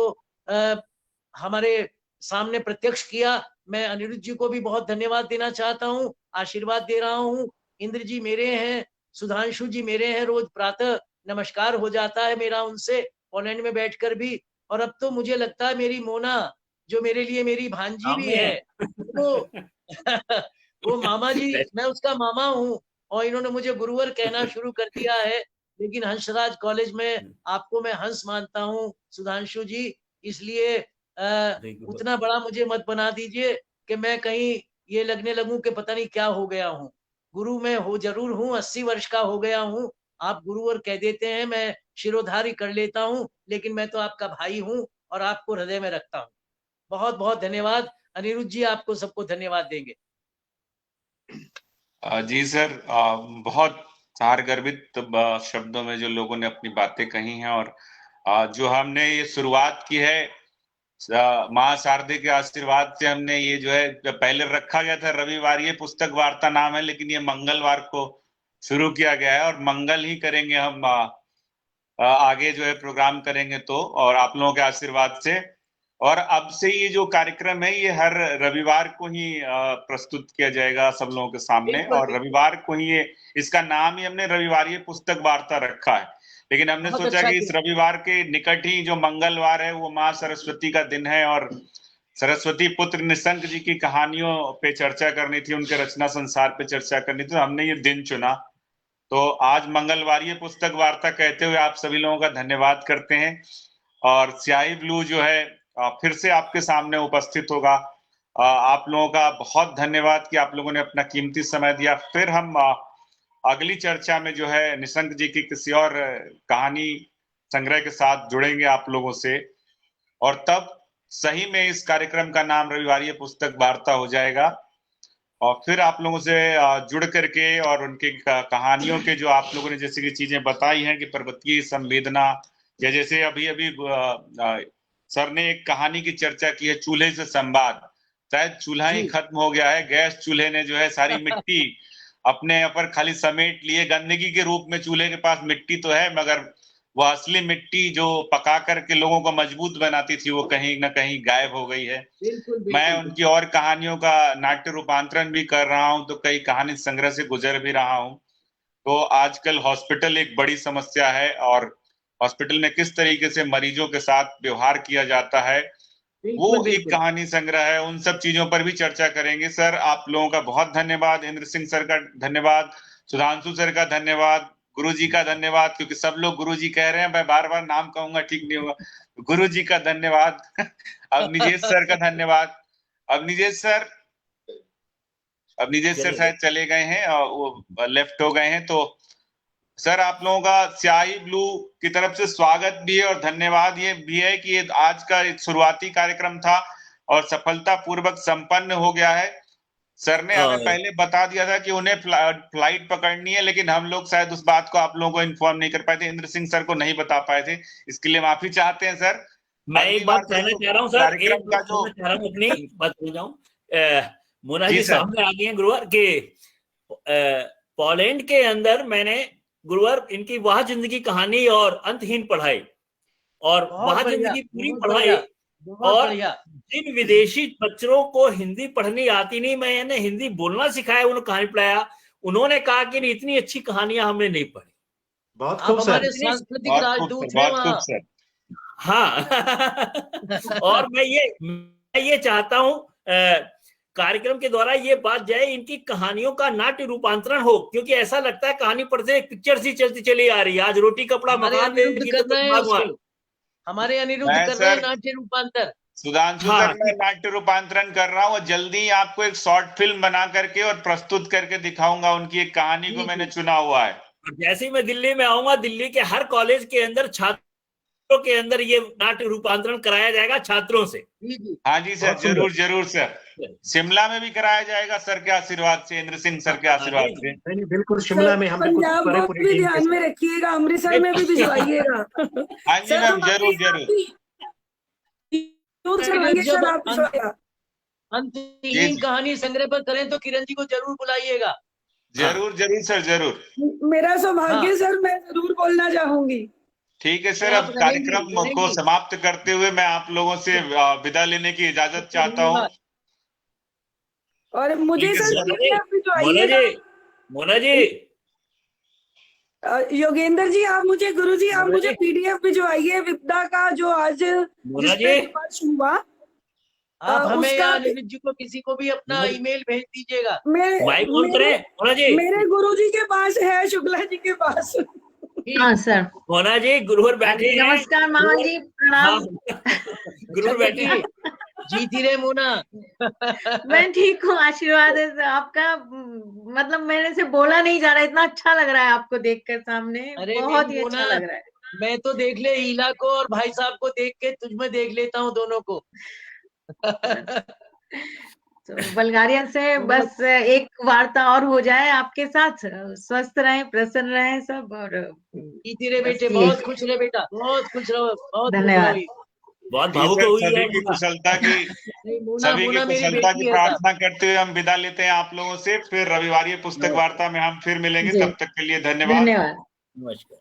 हमारे सामने प्रत्यक्ष किया, मैं अनिरुद्ध जी को भी बहुत धन्यवाद देना चाहता हूँ, आशीर्वाद दे रहा हूँ। इंद्र जी मेरे हैं, सुधांशु जी मेरे हैं, रोज प्रातः नमस्कार हो जाता है मेरा उनसे, पोलैंड में बैठकर भी। और अब तो मुझे लगता है मेरी मोना, जो मेरे लिए मेरी भांजी भी है, वो मामा जी, मैं उसका मामा हूँ, और इन्होंने मुझे गुरुवर कहना शुरू कर दिया है। लेकिन हंसराज कॉलेज में आपको मैं हंस मानता हूँ सुधांशु जी, इसलिए उतना बड़ा मुझे मत बना दीजिए कि मैं कहीं ये लगने लगूं कि पता नहीं क्या हो गया हूँ। गुरु में हो जरूर हूँ, 80 वर्ष का हो गया हूँ, आप गुरुवर कह देते हैं, मैं शिरोधारी कर लेता हूँ, लेकिन मैं तो आपका भाई हूँ और आपको हृदय में रखता हूँ। बहुत बहुत धन्यवाद अनिरुद्ध जी, आपको सबको धन्यवाद देंगे। जी सर, बहुत सारगर्भित शब्दों में जो लोगों ने अपनी बातें कही हैं, और जो हमने ये शुरुआत की है मां शारदे के आशीर्वाद से, हमने ये जो है पहले रखा गया था रविवार, ये पुस्तक वार्ता नाम है, लेकिन ये मंगलवार को शुरू किया गया है और मंगल ही करेंगे हम आगे जो है प्रोग्राम करेंगे तो, और आप लोगों के आशीर्वाद से। और अब से ये जो कार्यक्रम है ये हर रविवार को ही प्रस्तुत किया जाएगा सब लोगों के सामने, और रविवार को ही ये, इसका नाम ही हमने रविवार पुस्तक वार्ता रखा है। लेकिन हमने सोचा कि इस रविवार के निकट ही जो मंगलवार है वो माँ सरस्वती का दिन है, और सरस्वती पुत्र निशंक जी की कहानियों पे चर्चा करनी थी, उनके रचना संसार पे चर्चा करनी थी, तो हमने ये दिन चुना। तो आज मंगलवार ये पुस्तक वार्ता कहते हुए आप सभी लोगों का धन्यवाद करते हैं। और स्याही ब्लू जो है फिर से आपके सामने उपस्थित होगा। आप लोगों का बहुत धन्यवाद कि आप लोगों ने अपना कीमती समय दिया। फिर हम अगली चर्चा में जो है निशंक जी की किसी और कहानी संग्रह के साथ जुड़ेंगे आप लोगों से, और तब सही में इस कार्यक्रम का नाम रविवार पुस्तक वार्ता हो जाएगा। और फिर आप लोगों से जुड़ करके और उनके कहानियों के जो आप लोगों ने जैसे कि चीजें बताई हैं कि पर्वतीय संवेदना, या जैसे अभी अभी सर ने एक कहानी की चर्चा की है चूल्हे से संवाद, शायद चूल्हा ही खत्म हो गया है, गैस चूल्हे ने जो है सारी मिट्टी अपने यहाँ पर खाली समेट लिए, गंदगी के रूप में चूल्हे के पास मिट्टी तो है, मगर वह असली मिट्टी जो पका करके लोगों को मजबूत बनाती थी वो कहीं ना कहीं गायब हो गई है। मैं उनकी और कहानियों का नाट्य रूपांतरण भी कर रहा हूं, तो कई कहानी संग्रह से गुजर भी रहा हूं। तो आजकल हॉस्पिटल एक बड़ी समस्या है, और हॉस्पिटल में किस तरीके से मरीजों के साथ व्यवहार किया जाता है वो एक कहानी संग्रह है, उन सब चीजों पर भी चर्चा करेंगे। सर आप लोगों का बहुत धन्यवाद, इंद्र सिंह सर का धन्यवाद, सुधांशु सर का धन्यवाद, गुरुजी का धन्यवाद, क्योंकि सब लोग गुरुजी कह रहे हैं, मैं बार बार नाम कहूंगा ठीक नहीं होगा, गुरुजी का धन्यवाद। अवनिजेश सर का धन्यवाद। अवनिजेश सर शायद चले गए हैं, वो लेफ्ट हो गए हैं। तो सर आप लोगों का स्याही ब्लू की तरफ से स्वागत भी है और धन्यवाद ये भी है कि ये आज का एक शुरुआती कार्यक्रम था और सफलता पूर्वक संपन्न हो गया है। सर ने हमें पहले बता दिया था कि उन्हें फ्लाइट पकड़नी है, लेकिन हम लोग शायद उस बात को आप लोगों को इन्फॉर्म नहीं कर पाए थे, इंद्र सिंह सर को नहीं बता पाए थे, इसके लिए माफी चाहते हैं सर। मैं एक बात कहना चाह रहा हूँ सर, एक बात कहना चाह रहा हूँ, अपनी बात बोल जाऊं। मोना जी सामने आ गए हैं गुरुवार के, पोलैंड के अंदर मैंने गुरुवार इनकी वह जिंदगी कहानी और अंतहीन पढ़ाई, और वह जिंदगी पूरी पढ़ाई, और जिन विदेशी बच्चों को हिंदी पढ़नी आती नहीं, मैंने हिंदी बोलना सिखाया, उन्हें कहानी पढ़ाया, उन्होंने कहा कि इतनी अच्छी कहानियां हमने नहीं पढ़ी। बहुत खूब सर, सांस्कृतिक राजदूत हैं वहाँ। हाँ। और मैं ये चाहता हूँ कार्यक्रम के द्वारा ये बात जाए, इनकी कहानियों का नाट्य रूपांतरण हो, क्योंकि ऐसा लगता है कहानी पढ़ते पिक्चर सी चलती चली आ रही है। आज रोटी कपड़ा मकान, हमारे अनिरुद्ध कर रहे हैं नाट्य रूपांतर। सुधांशु सर मैं नाट्य रूपांतरण कर रहा हूँ, जल्दी आपको एक शॉर्ट फिल्म बना करके और प्रस्तुत करके दिखाऊंगा, उनकी एक कहानी को मैंने चुना हुआ है। जैसे ही मैं दिल्ली में आऊंगा, दिल्ली के हर कॉलेज के अंदर छात्रों के अंदर ये नाट्य रूपांतरण कराया जाएगा छात्रों से। हाँ जी सर, जरूर जरूर सर। शिमला में भी कराया जाएगा सर के आशीर्वाद से, इंद्र सिंह सर के आशीर्वाद से। नहीं बिल्कुल, शिमला में हम पंजाब भी ध्यान में रखिएगा, अमृतसर में भी भिजवाइएगा। हाँ जी मैम, जरूर जरूर। जरूर करवाएंगे सर आप इस वाला। अंतहीन कहानी संग्रह पर करें तो किरण जी को जरूर बुलाइएगा। जरूर जरूर सर, जरूर। मेरा सौभाग्य हाँ। सर, मैं जरूर बोलना चाहूंगी। ठीक है सर, आप अब रहेंगी, कार्यक्रम को रहेंगी। समाप्त करते हुए मैं आप लोगों से विदा लेने की इजाजत चाहता हूँ। और मुझे ठीक है सर सर। PDF मोना भिजवाइएगा। जी, मोना जी, योगेंद्र जी आप मुझे, गुरु जी आप मोना मुझे जी। PDF भिजवाइए विपदा का, जो आज मोना जिसपे जी। वर्ष हुआ। आप हमें उसका या अनिरुद्ध जी को किसी को भी अपना ईमेल भेज दीजिएगा। माइक ऑन करें मोना जी। मेरे गुरु जी के पास है, शुक्ला जी के पास। हाँ सर। मोना जी, गुरुवर बैठे हैं। नमस्कार मामा जी, प्रणाम। गुरुवर बैठे हैं। जीती रहे मोना। मैं ठीक हूँ, आशीर्वाद है सर आपका। मतलब मेरे से बोला नहीं जा रहा, इतना अच्छा लग रहा है आपको देखकर सामने, अरे बहुत मेरी ही अच्छा मोना, लग रहा है। मैं तो देख ले हीला को और भाई साहब को देख के तुझ में देख लेता हूँ दोनों को। तो बल्गारिया से बस एक वार्ता और हो जाए आपके साथ। स्वस्थ रहें, प्रसन्न रहें सब, और जीती रहे बेटे, बस बहुत यही। खुश रहे बेटा, बहुत खुश रहो, बहुत खुश धन्यवाद। रहो। बहुत जी भावुक सर, हुई है सभी की मोना। कुशलता की नहीं, मोना सभी की मोना मेरी कुशलता बेटी की है साहब। प्रार्थना करते हुए हम विदा लेते हैं आप लोगों से। फिर रविवार पुस्तक वार्ता में हम फिर मिलेंगे, जी। तब तक के लिए धन्यवाद। धन्यवाद। नमस्कार।